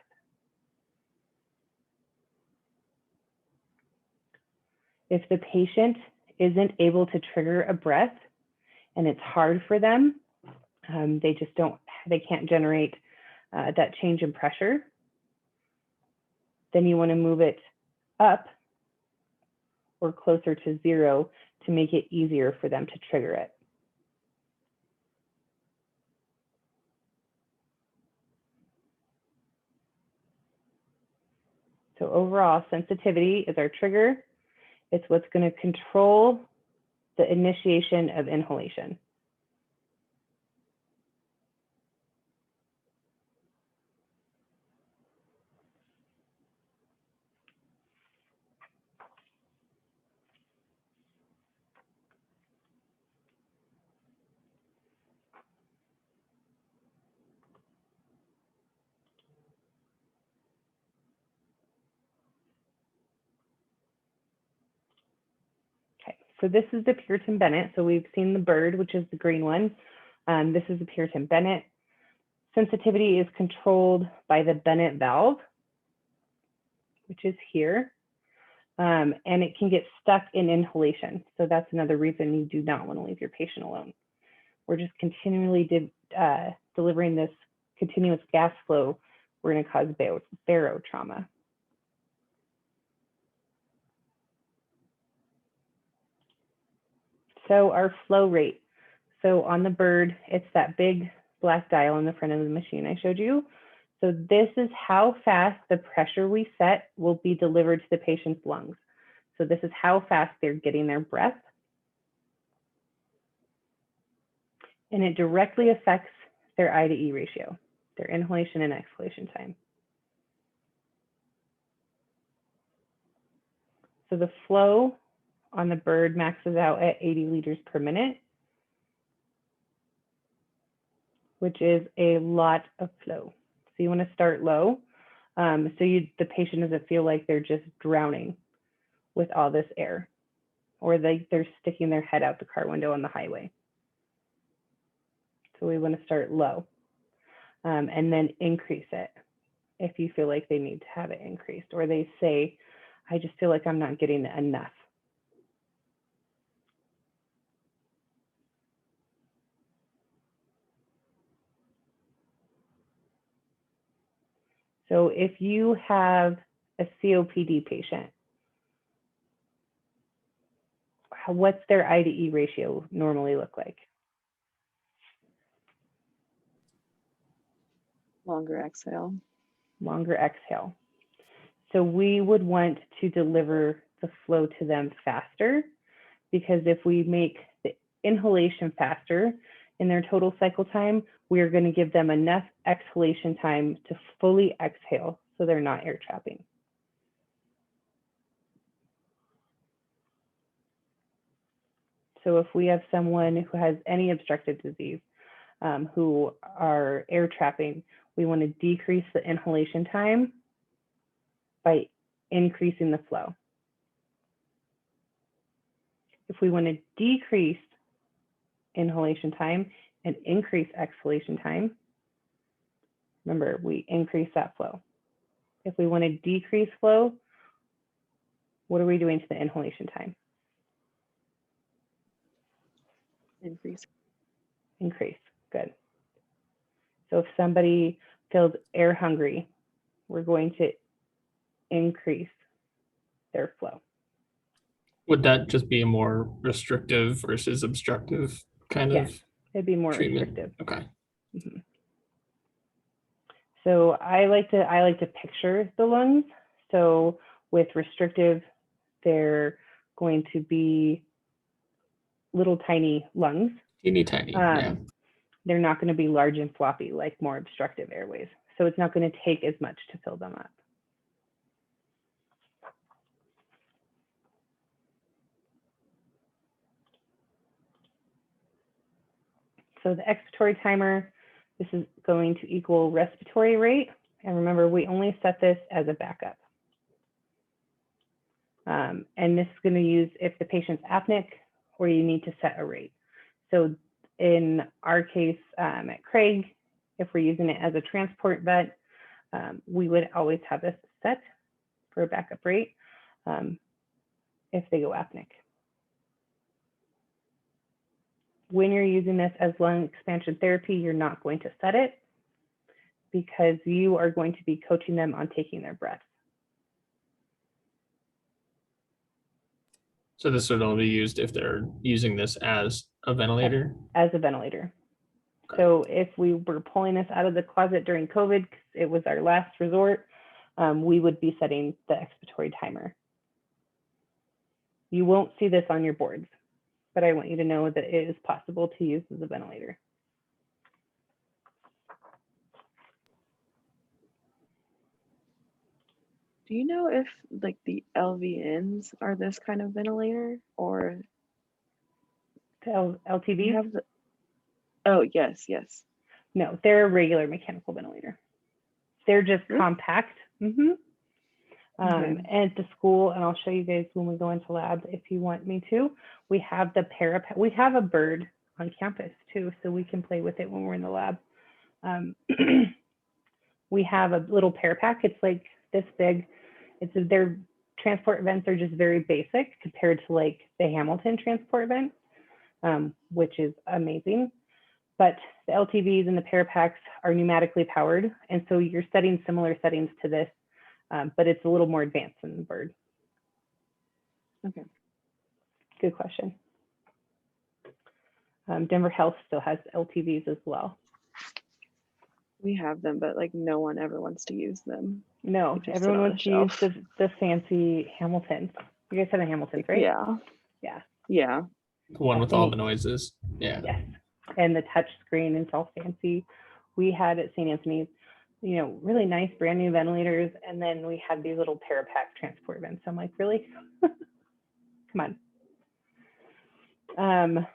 Speaker 2: If the patient isn't able to trigger a breath and it's hard for them, they can't generate that change in pressure, then you want to move it up or closer to 0 to make it easier for them to trigger it. So overall, sensitivity is our trigger. It's what's going to control the initiation of inhalation. Okay, so this is the Puritan Bennett. So we've seen the bird, which is the green one. This is the Puritan Bennett. Sensitivity is controlled by the Bennett valve, which is here. And it can get stuck in inhalation. So that's another reason you do not want to leave your patient alone. We're just continually delivering this continuous gas flow. We're going to cause barotrauma. So our flow rate. So on the bird, it's that big black dial in the front of the machine I showed you. So this is how fast the pressure we set will be delivered to the patient's lungs. So this is how fast they're getting their breath. And it directly affects their I to E ratio, their inhalation and exhalation time. So the flow on the bird maxes out at 80 liters per minute, which is a lot of flow. So you want to start low, so the patient doesn't feel like they're just drowning with all this air, or they're sticking their head out the car window on the highway. So we want to start low, and then increase it if you feel like they need to have it increased, or they say, I just feel like I'm not getting enough. So if you have a COPD patient, what's their I to E ratio normally look like?
Speaker 3: Longer exhale.
Speaker 2: Longer exhale. So we would want to deliver the flow to them faster, because if we make the inhalation faster in their total cycle time, we are going to give them enough exhalation time to fully exhale so they're not air trapping. So if we have someone who has any obstructive disease, who are air trapping, we want to decrease the inhalation time by increasing the flow. If we want to decrease inhalation time and increase exhalation time, remember, we increase that flow. If we want to decrease flow, what are we doing to the inhalation time?
Speaker 3: Increase.
Speaker 2: Increase. Good. So if somebody feels air hungry, we're going to increase their flow.
Speaker 1: Would that just be a more restrictive versus obstructive kind
Speaker 2: Yes.
Speaker 1: of
Speaker 2: It'd be more
Speaker 1: treatment?
Speaker 2: restrictive.
Speaker 1: Okay.
Speaker 2: Mhm. So I like to picture the lungs. So with restrictive, they're going to be little tiny lungs.
Speaker 1: Teeny tiny. Yeah.
Speaker 2: They're not going to be large and floppy like more obstructive airways. So it's not going to take as much to fill them up. So the expiratory timer, this is going to equal respiratory rate. And remember, we only set this as a backup. And this is going to use if the patient's apneic or you need to set a rate. So in our case at Craig, if we're using it as a transport vet, we would always have this set for a backup rate if they go apneic. When you're using this as lung expansion therapy, you're not going to set it because you are going to be coaching them on taking their breath.
Speaker 1: So this would only be used if they're using this as a ventilator?
Speaker 2: As a ventilator.
Speaker 1: Okay.
Speaker 2: So if we were pulling this out of the closet during COVID, 'cause it was our last resort, we would be setting the expiratory timer. You won't see this on your boards, but I want you to know that it is possible to use as a ventilator.
Speaker 3: Do you know if like the LVNs are this kind of ventilator or
Speaker 2: The
Speaker 3: do you
Speaker 2: LTV?
Speaker 3: have the? Oh yes, yes.
Speaker 2: No, they're a regular mechanical ventilator. They're just
Speaker 3: Really?
Speaker 2: compact.
Speaker 3: Okay.
Speaker 2: And at the school, and I'll show you guys when we go into lab if you want me to, we have the parapet. We have a bird on campus too, so we can play with it when we're in the lab. We have a little parapack. It's like this big. Their transport vents are just very basic compared to like the Hamilton transport vent, which is amazing. But the LTVs and the parapacks are pneumatically powered. And so you're setting similar settings to this, but it's a little more advanced than the bird.
Speaker 3: Okay.
Speaker 2: Good question. Denver Health still has LTVs as well.
Speaker 3: We have them, but like no one ever wants to use them.
Speaker 2: No,
Speaker 3: They just sit
Speaker 2: everyone
Speaker 3: on
Speaker 2: wants
Speaker 3: the
Speaker 2: to use
Speaker 3: shelf.
Speaker 2: the fancy Hamilton. You guys have a Hamilton, right?
Speaker 3: Yeah.
Speaker 2: Yeah.
Speaker 3: Yeah.
Speaker 1: The one with all the noises. Yeah.
Speaker 2: Yes. And the touch screen, it's all fancy. We had at St. Anthony's, you know, really nice brand new ventilators. And then we had these little parapack transport vents. I'm like, really? Come on.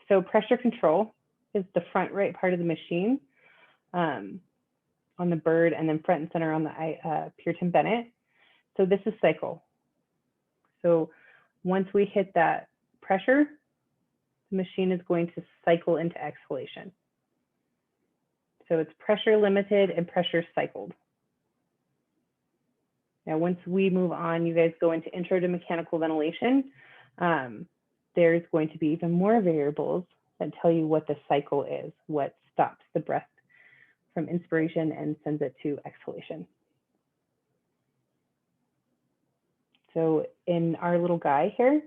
Speaker 2: So pressure control is the front right part of the machine on the bird, and then front and center on the Puritan Bennett. So this is cycle. So once we hit that pressure, the machine is going to cycle into exhalation. So it's pressure limited and pressure cycled. Now, once we move on, you guys go into intro to mechanical ventilation. There's going to be even more variables that tell you what the cycle is, what stops the breath from inspiration and sends it to exhalation. So in our little guy here,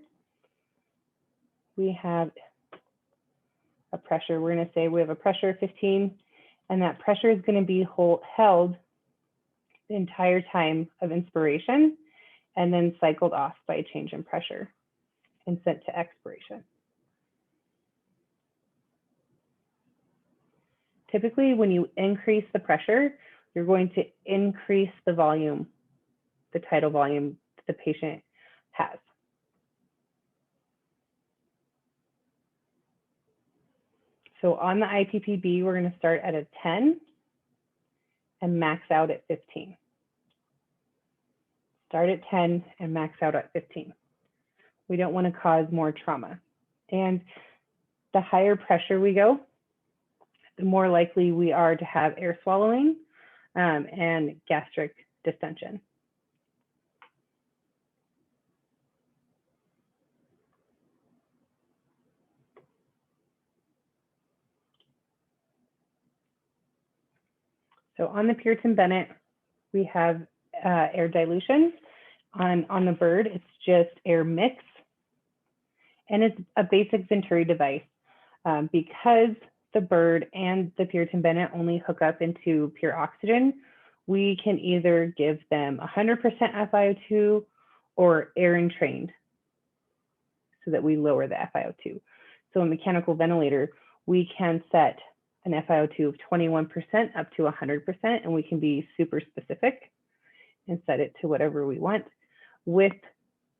Speaker 2: we have a pressure. We're going to say we have a pressure of 15, and that pressure is going to be held the entire time of inspiration and then cycled off by a change in pressure and sent to expiration. Typically, when you increase the pressure, you're going to increase the volume, the tidal volume that the patient has. So on the IPPB, we're going to start at a 10 and max out at 15. Start at 10 and max out at 15. We don't want to cause more trauma. And the higher pressure we go, the more likely we are to have air swallowing and gastric distension. So on the Puritan Bennett, we have air dilution. On the Bird, it's just air mix. And it's a basic Venturi device. Because the Bird and the Puritan Bennett only hook up into pure oxygen, we can either give them 100% FiO2 or air entrained so that we lower the FiO2. So a mechanical ventilator, we can set an FiO2 of 21% up to 100%, and we can be super specific and set it to whatever we want. With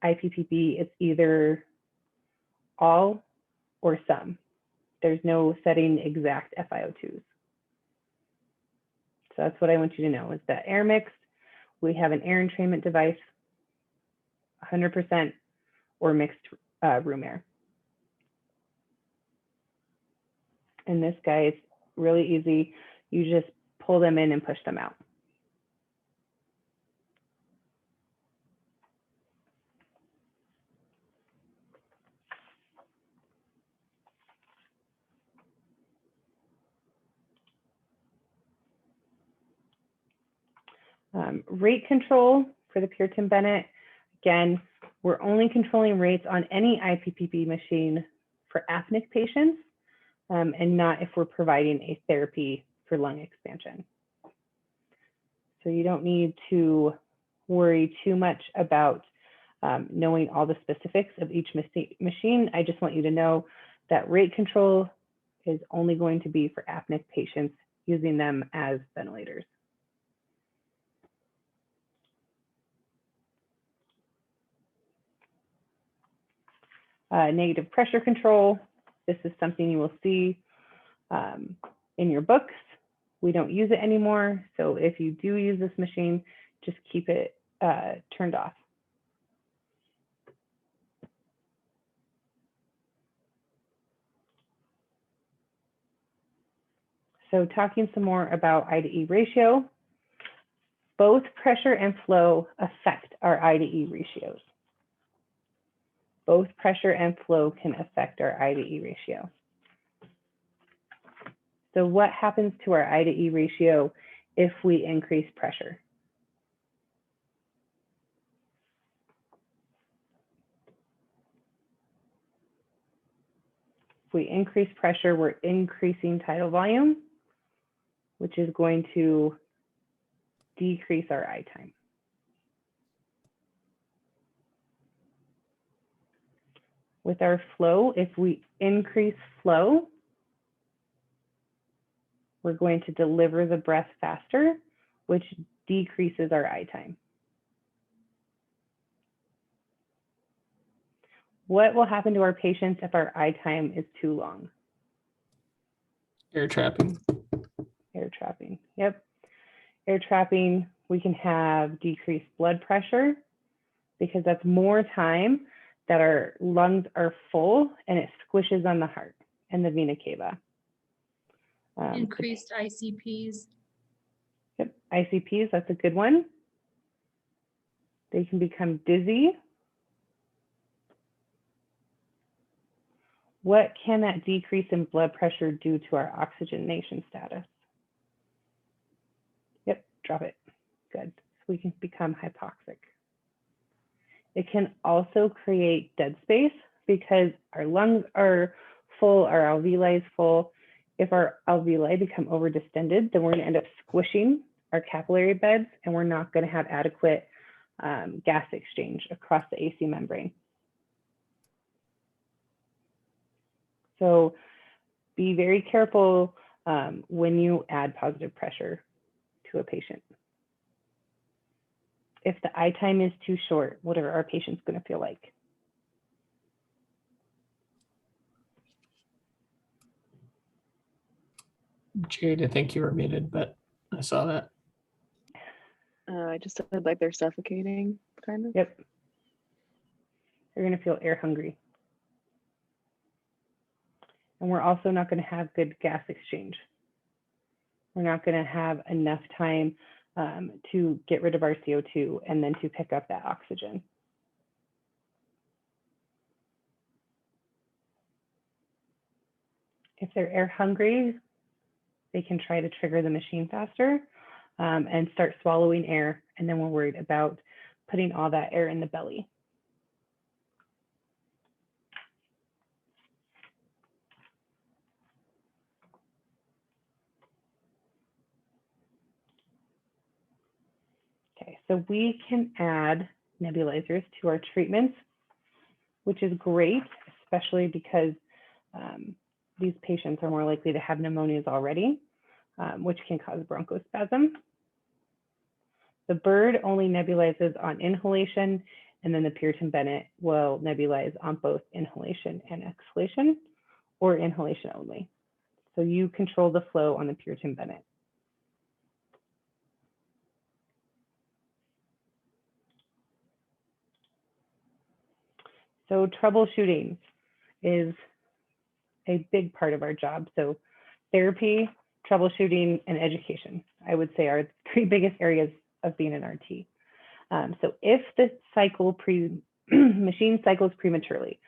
Speaker 2: IPPB, it's either all or some. There's no setting exact FiO2s. So that's what I want you to know is that air mix, we have an air entrainment device, 100% or mixed room air. And this guy is really easy. You just pull them in and push them out. Rate control for the Puritan Bennett. Again, we're only controlling rates on any IPPB machine for apneic patients and not if we're providing a therapy for lung expansion. So you don't need to worry too much about knowing all the specifics of each machine. I just want you to know that rate control is only going to be for apneic patients using them as ventilators. Negative pressure control. This is something you will see in your books. We don't use it anymore. So if you do use this machine, just keep it turned off. So talking some more about I to E ratio, both pressure and flow affect our I to E ratios. Both pressure and flow can affect our I to E ratio. So what happens to our I to E ratio if we increase pressure? If we increase pressure, we're increasing tidal volume, which is going to decrease our I time. With our flow, if we increase flow, we're going to deliver the breath faster, which decreases our I time. What will happen to our patients if our I time is too long?
Speaker 1: Air trapping.
Speaker 2: Air trapping, yep. Air trapping, we can have decreased blood pressure because that's more time that our lungs are full and it squishes on the heart and the vena cava.
Speaker 6: Increased ICPs.
Speaker 2: Yep, ICPs, that's a good one. They can become dizzy. What can that decrease in blood pressure do to our oxygenation status? Yep, drop it. Good. So we can become hypoxic. It can also create dead space because our lungs are full, our alveoli is full. If our alveoli become over distended, then we're going to end up squishing our capillary beds and we're not going to have adequate gas exchange across the AC membrane. So be very careful when you add positive pressure to a patient. If the I time is too short, what are our patients going to feel like?
Speaker 1: Jade, I think you were muted, but I saw that.
Speaker 3: I just said like they're suffocating, kind of.
Speaker 2: Yep. They're going to feel air hungry. And we're also not going to have good gas exchange. We're not going to have enough time to get rid of our CO2 and then to pick up that oxygen. If they're air hungry, they can try to trigger the machine faster and start swallowing air. And then we're worried about putting all that air in the belly. Okay, so we can add nebulizers to our treatments, which is great, especially because these patients are more likely to have pneumonias already, which can cause bronchospasm. The bird only nebulizes on inhalation, and then the Puritan Bennett will nebulize on both inhalation and exhalation, or inhalation only. So you control the flow on the Puritan Bennett. So troubleshooting is a big part of our job. So therapy, troubleshooting, and education, I would say, are the three biggest areas of being an RT. So if the machine cycles prematurely,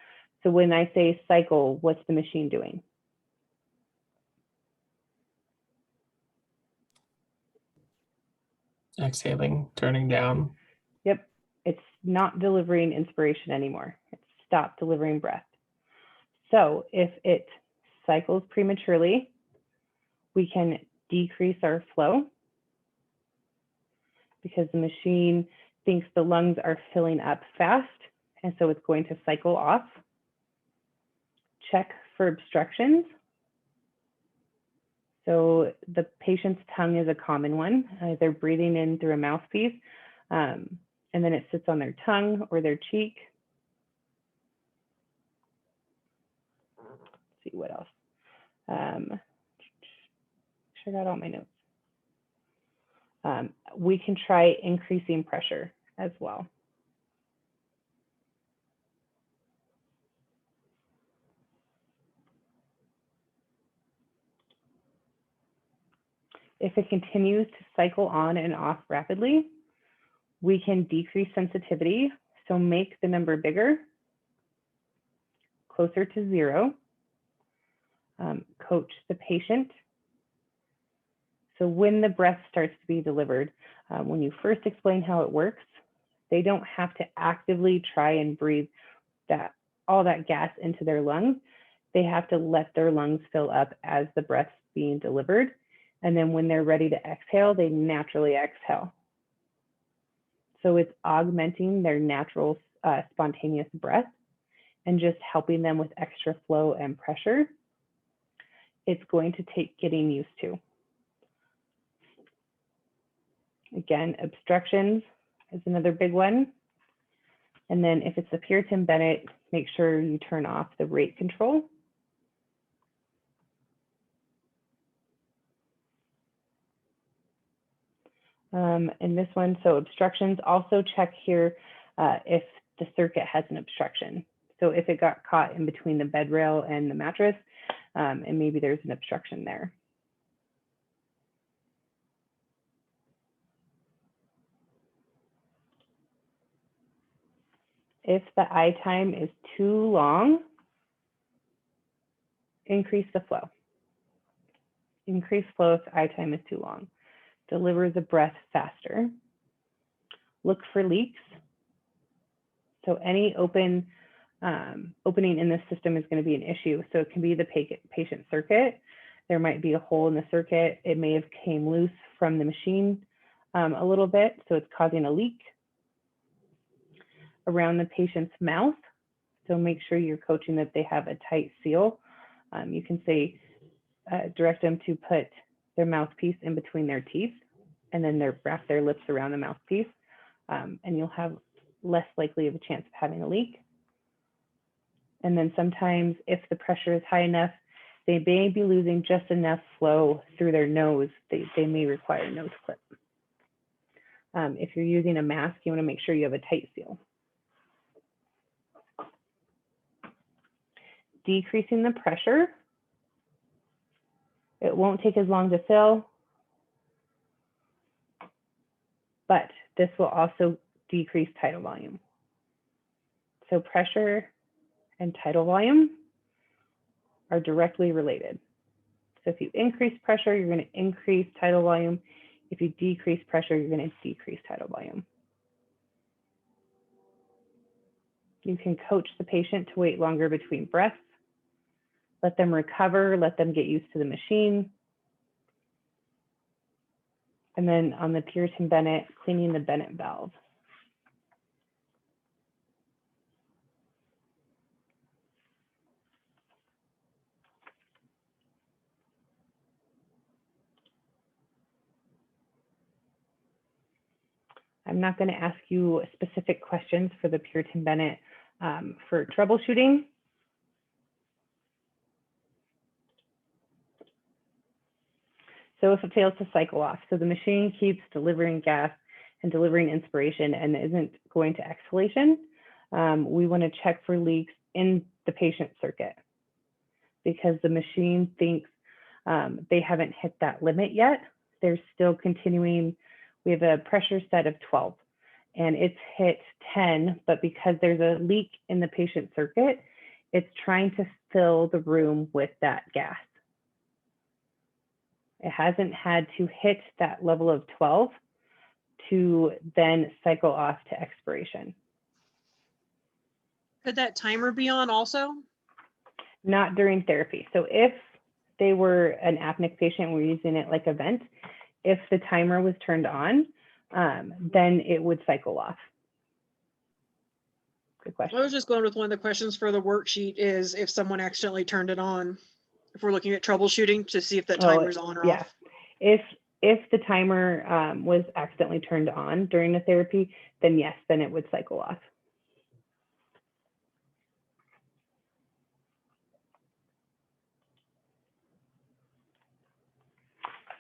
Speaker 2: so when I say cycle, what's the machine doing?
Speaker 1: Exhaling, turning down.
Speaker 2: Yep, it's not delivering inspiration anymore. It's stopped delivering breath. So if it cycles prematurely, we can decrease our flow because the machine thinks the lungs are filling up fast, and so it's going to cycle off. Check for obstructions. So the patient's tongue is a common one. They're breathing in through a mouthpiece, and then it sits on their tongue or their cheek. Let's see what else. I got all my notes. We can try increasing pressure as well. If it continues to cycle on and off rapidly, we can decrease sensitivity. So make the number bigger, closer to 0. Coach the patient. So when the breath starts to be delivered, when you first explain how it works, they don't have to actively try and breathe all that gas into their lungs. They have to let their lungs fill up as the breath's being delivered. And then when they're ready to exhale, they naturally exhale. So it's augmenting their natural spontaneous breath and just helping them with extra flow and pressure. It's going to take getting used to. Again, obstructions is another big one. And then if it's the Puritan Bennett, make sure you turn off the rate control. And this one, so obstructions, also check here if the circuit has an obstruction. So if it got caught in between the bed rail and the mattress, and maybe there's an obstruction there. If the eye time is too long, increase the flow. Increase flow if the eye time is too long. Deliver the breath faster. Look for leaks. So any opening in this system is going to be an issue. So it can be the patient circuit. There might be a hole in the circuit. It may have came loose from the machine a little bit, so it's causing a leak. Around the patient's mouth, so make sure you're coaching that they have a tight seal. You can say, direct them to put their mouthpiece in between their teeth, and then wrap their lips around the mouthpiece, and you'll have less likely of a chance of having a leak. And then sometimes if the pressure is high enough, they may be losing just enough flow through their nose. They may require a nose clip. If you're using a mask, you want to make sure you have a tight seal. Decreasing the pressure. It won't take as long to fill, but this will also decrease tidal volume. So pressure and tidal volume are directly related. So if you increase pressure, you're going to increase tidal volume. If you decrease pressure, you're going to decrease tidal volume. You can coach the patient to wait longer between breaths. Let them recover, let them get used to the machine. And then on the Puritan Bennett, cleaning the Bennett valve. I'm not going to ask you specific questions for the Puritan Bennett for troubleshooting. So if it fails to cycle off, so the machine keeps delivering gas and delivering inspiration and isn't going to exhalation, we want to check for leaks in the patient circuit because the machine thinks they haven't hit that limit yet. They're still continuing. We have a pressure set of 12 and it's hit 10, but because there's a leak in the patient circuit, it's trying to fill the room with that gas. It hasn't had to hit that level of 12 to then cycle off to expiration.
Speaker 7: Could that timer be on also?
Speaker 2: Not during therapy. So if they were an apneic patient, we're using it like a vent, if the timer was turned on, then it would cycle off. Good question.
Speaker 7: I was just going with one of the questions for the worksheet is if someone accidentally turned it on, if we're looking at troubleshooting to see if that timer's on or
Speaker 2: yeah.
Speaker 7: off.
Speaker 2: If the timer was accidentally turned on during the therapy, then yes, then it would cycle off.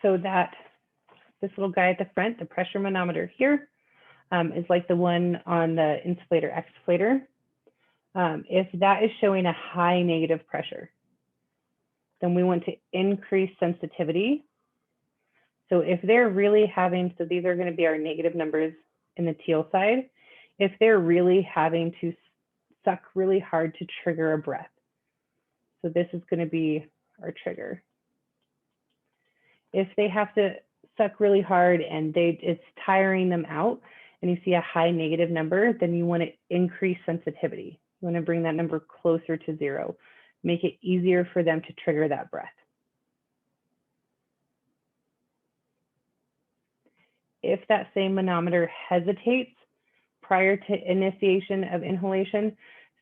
Speaker 2: So this little guy at the front, the pressure manometer here, is like the one on the insulator exflator. If that is showing a high negative pressure, then we want to increase sensitivity. So if they're really having, so these are going to be our negative numbers in the teal side, if they're really having to suck really hard to trigger a breath. So this is going to be our trigger. If they have to suck really hard and it's tiring them out and you see a high negative number, then you want to increase sensitivity. You want to bring that number closer to 0, make it easier for them to trigger that breath. If that same manometer hesitates prior to initiation of inhalation,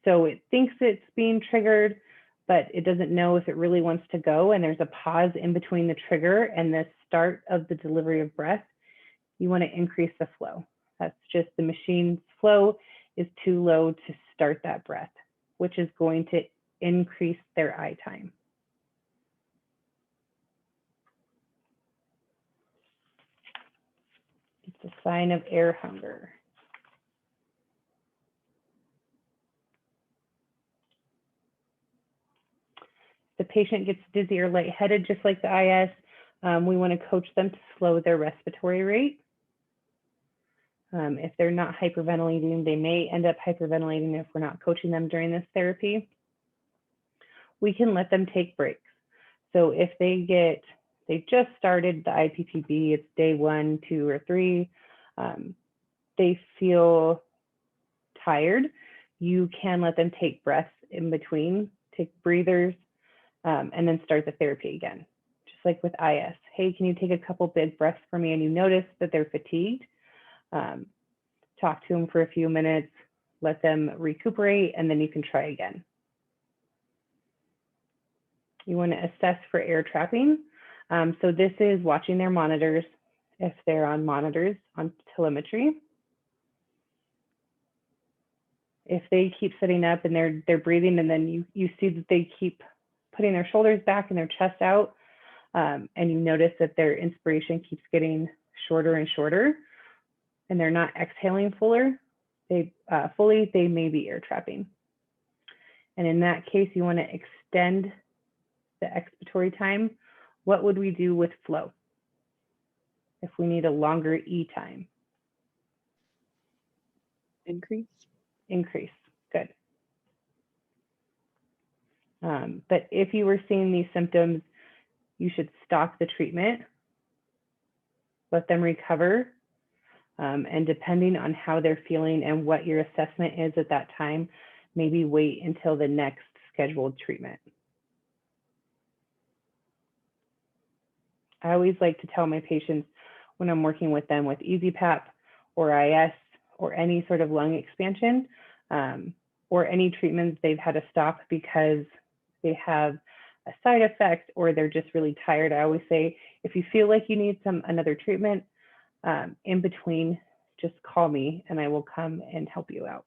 Speaker 2: so it thinks it's being triggered, but it doesn't know if it really wants to go, and there's a pause in between the trigger and the start of the delivery of breath, you want to increase the flow. That's just the machine's flow is too low to start that breath, which is going to increase their I time. It's a sign of air hunger. The patient gets dizzy or lightheaded, just like the IS, we want to coach them to slow their respiratory rate. If they're not hyperventilating, they may end up hyperventilating if we're not coaching them during this therapy. We can let them take breaks. So if they just started the Ippb, it's day 1, 2, or 3, they feel tired, you can let them take breaths in between, take breathers, and then start the therapy again. Just like with IS, hey, can you take a couple big breaths for me? And you notice that they're fatigued. Talk to them for a few minutes, let them recuperate, and then you can try again. You want to assess for air trapping. So this is watching their monitors, if they're on monitors, on telemetry. If they keep sitting up and they're breathing, and then you see that they keep putting their shoulders back and their chest out, and you notice that their inspiration keeps getting shorter and shorter, and they're not exhaling fully, they may be air trapping. And in that case, you want to extend the expiratory time. What would we do with flow if we need a longer E time?
Speaker 3: Increase.
Speaker 2: Increase, good. But if you were seeing these symptoms, you should stop the treatment, let them recover, and depending on how they're feeling and what your assessment is at that time, maybe wait until the next scheduled treatment. I always like to tell my patients when I'm working with them with EasyPap or IS or any sort of lung expansion, or any treatments they've had to stop because they have a side effect or they're just really tired. I always say, if you feel like you need another treatment in between, just call me and I will come and help you out.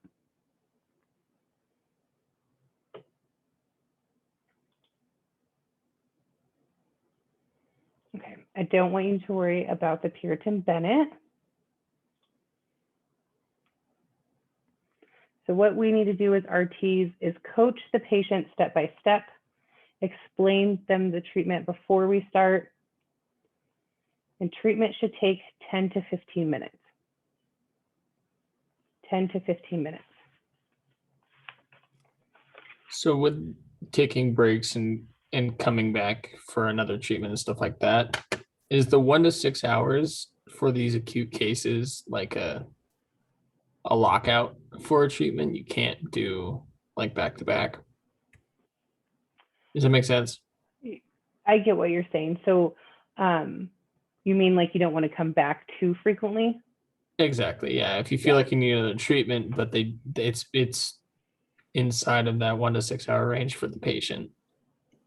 Speaker 2: Okay, I don't want you to worry about the Puritan Bennett. So what we need to do as RTs is coach the patient step by step, explain them the treatment before we start, and treatment should take 10 to 15 minutes. 10 to 15 minutes.
Speaker 1: So with taking breaks and coming back for another treatment and stuff like that, is the 1 to 6 hours for these acute cases like a lockout for a treatment? You can't do like back to back. Does that make sense?
Speaker 2: I get what you're saying. So you mean like you don't want to come back too frequently?
Speaker 1: Exactly. Yeah. If you feel like you need another treatment, but it's inside of that 1 to 6 hour range for the patient,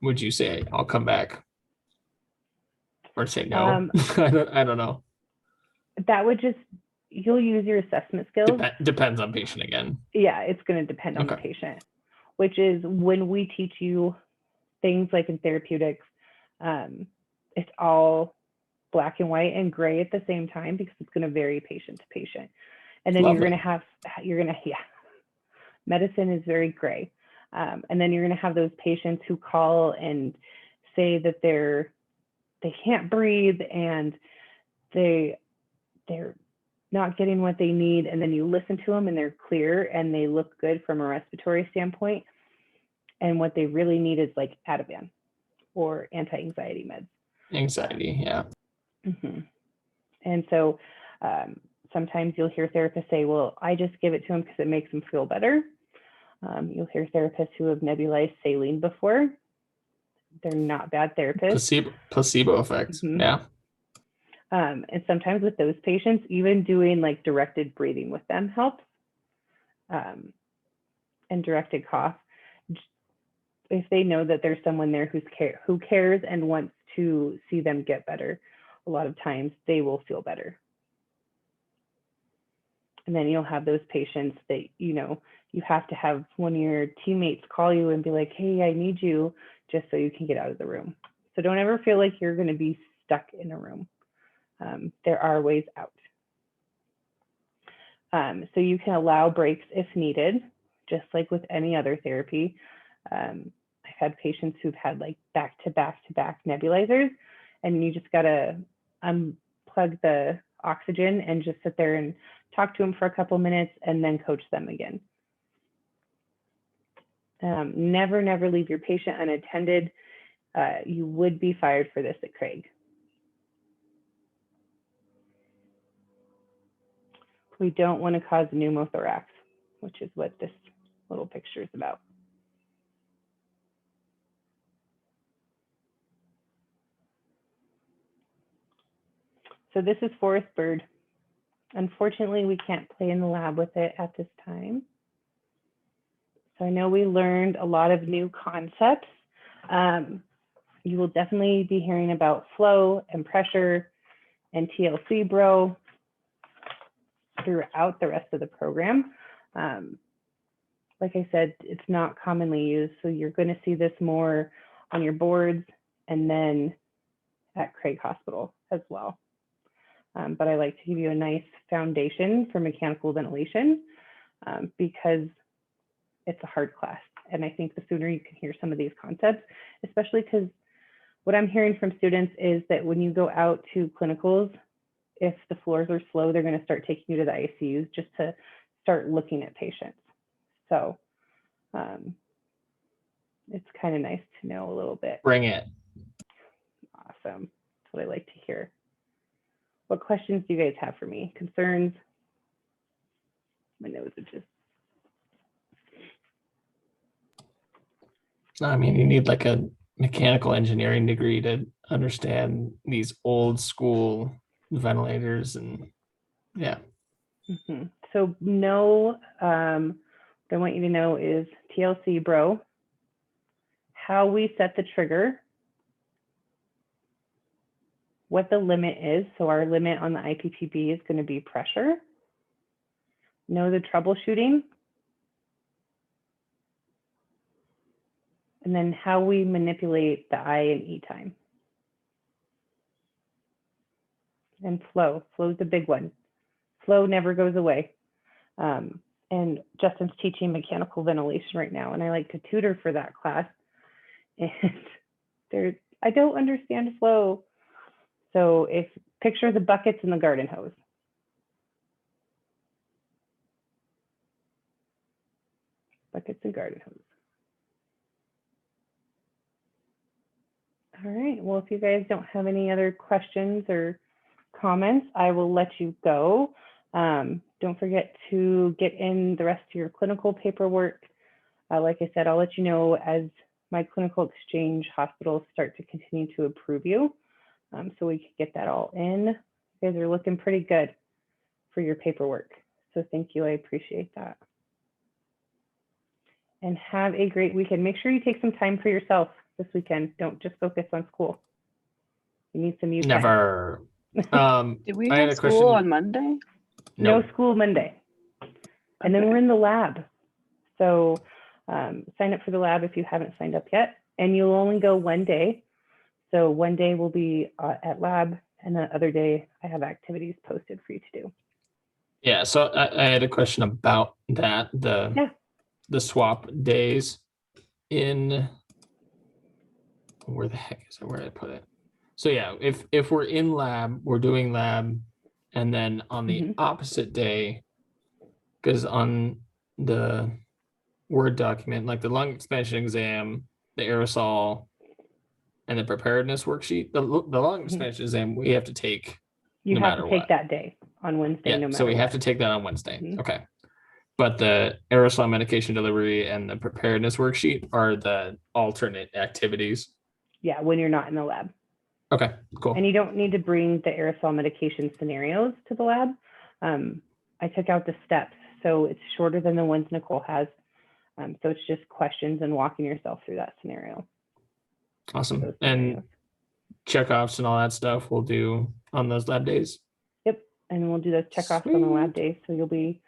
Speaker 1: would you say I'll come back? Or say no? I don't know.
Speaker 2: That would just, you'll use your assessment skills.
Speaker 1: Depends on patient again.
Speaker 2: Yeah, it's going to depend on the patient, which is when we teach you things like in therapeutics, it's all black and white and gray at the same time because it's going to vary patient to patient. And then
Speaker 1: Lovely.
Speaker 2: medicine is very gray. And then you're going to have those patients who call and say that they can't breathe and they're not getting what they need. And then you listen to them and they're clear and they look good from a respiratory standpoint. And what they really need is like Ativan or anti-anxiety meds.
Speaker 1: Anxiety, yeah.
Speaker 2: Mm-hmm. And so sometimes you'll hear therapists say, well, I just give it to them because it makes them feel better. You'll hear therapists who have nebulized saline before. They're not bad therapists.
Speaker 1: Placebo effects,
Speaker 2: Mm-hmm.
Speaker 1: yeah.
Speaker 2: And sometimes with those patients, even doing like directed breathing with them helps. And directed cough. If they know that there's someone there who cares and wants to see them get better, a lot of times they will feel better. And then you'll have those patients that, you have to have one of your teammates call you and be like, hey, I need you, just so you can get out of the room. So don't ever feel like you're going to be stuck in a room. There are ways out. So you can allow breaks if needed, just like with any other therapy. I've had patients who've had like back to back nebulizers, and you just gotta unplug the oxygen and just sit there and talk to them for a couple minutes and then coach them again. Never leave your patient unattended. You would be fired for this at Craig. We don't want to cause pneumothorax, which is what this little picture is about. So this is forest bird. Unfortunately, we can't play in the lab with it at this time. So I know we learned a lot of new concepts. You will definitely be hearing about flow and pressure and TLC bro throughout the rest of the program. Like I said, it's not commonly used, so you're going to see this more on your boards and then at Craig Hospital as well. But I like to give you a nice foundation for mechanical ventilation because it's a hard class. And I think the sooner you can hear some of these concepts, especially because what I'm hearing from students is that when you go out to clinicals, if the floors are slow, they're going to start taking you to the ICUs just to start looking at patients. So it's kind of nice to know a little bit.
Speaker 1: Bring it.
Speaker 2: Awesome. That's what I like to hear. What questions do you guys have for me? Concerns? My nose is just.
Speaker 1: I mean, you need like a mechanical engineering degree to understand these old school ventilators and yeah.
Speaker 2: Mhm. So no, what I want you to know is TLC, bro, how we set the trigger, what the limit is. So our limit on the IPPB is going to be pressure. Know the troubleshooting. And then how we manipulate the I and E time. And flow. Flow is the big one. Flow never goes away. And Justin's teaching mechanical ventilation right now, and I like to tutor for that class. And I don't understand flow. So if picture the buckets in the garden hose. Buckets and garden hose. All right, well, if you guys don't have any other questions or comments, I will let you go. Don't forget to get in the rest of your clinical paperwork. Like I said, I'll let you know as my clinical exchange hospitals start to continue to approve you. So we can get that all in. You guys are looking pretty good for your paperwork. So thank you, I appreciate that. And have a great weekend. Make sure you take some time for yourself this weekend. Don't just focus on school. You need some you time.
Speaker 1: Never.
Speaker 3: Did we
Speaker 1: I had
Speaker 3: have
Speaker 1: a
Speaker 3: school
Speaker 1: question.
Speaker 3: on Monday?
Speaker 2: No
Speaker 1: No.
Speaker 2: school Monday. And then
Speaker 3: Okay.
Speaker 2: we're in the lab. So sign up for the lab if you haven't signed up yet. And you'll only go one day. So one day will be at lab, and the other day I have activities posted for you to do.
Speaker 1: Yeah, so I had a question about that, the swap days in, where the heck is it, where did I put it? So yeah, if we're in lab, we're doing lab, and then on the
Speaker 2: Mhm.
Speaker 1: opposite day, because on the Word document, like the lung expansion exam, the aerosol, and the preparedness worksheet, the lung expansion exam we have to take
Speaker 2: You
Speaker 1: no
Speaker 2: have
Speaker 1: matter
Speaker 2: to take
Speaker 1: what.
Speaker 2: that day on Wednesday,
Speaker 1: Yeah,
Speaker 2: no matter
Speaker 1: so we have
Speaker 2: what.
Speaker 1: to take that on Wednesday.
Speaker 2: Mhm.
Speaker 1: Okay. But the aerosol medication delivery and the preparedness worksheet are the alternate activities.
Speaker 2: Yeah, when you're not in the lab.
Speaker 1: Okay, cool.
Speaker 2: And you don't need to bring the aerosol medication scenarios to the lab. I took out the steps, so it's shorter than the ones Nicole has. So it's just questions and walking yourself through that scenario.
Speaker 1: Awesome.
Speaker 2: Those
Speaker 1: And
Speaker 2: scenarios.
Speaker 1: checkoffs and all that stuff we'll do on those lab days.
Speaker 2: Yep, and then we'll do those checkoffs on the lab days. So you'll be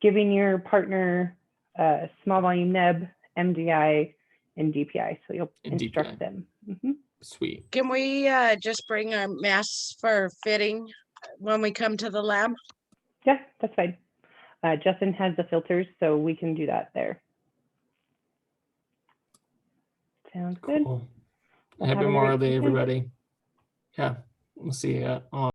Speaker 2: giving your partner small volume neb, MDI, and DPI. So you'll
Speaker 1: And
Speaker 2: instruct
Speaker 1: DPI.
Speaker 2: them. Mhm.
Speaker 1: Sweet.
Speaker 8: Can we just bring our masks for fitting when we come to the lab?
Speaker 2: Yeah, that's fine. Justin has the filters, so we can do that there. Sounds good.
Speaker 1: Cool.
Speaker 2: Well, have
Speaker 1: Happy
Speaker 2: a great
Speaker 1: Memorial Day,
Speaker 2: weekend.
Speaker 1: everybody. Yeah, we'll see you on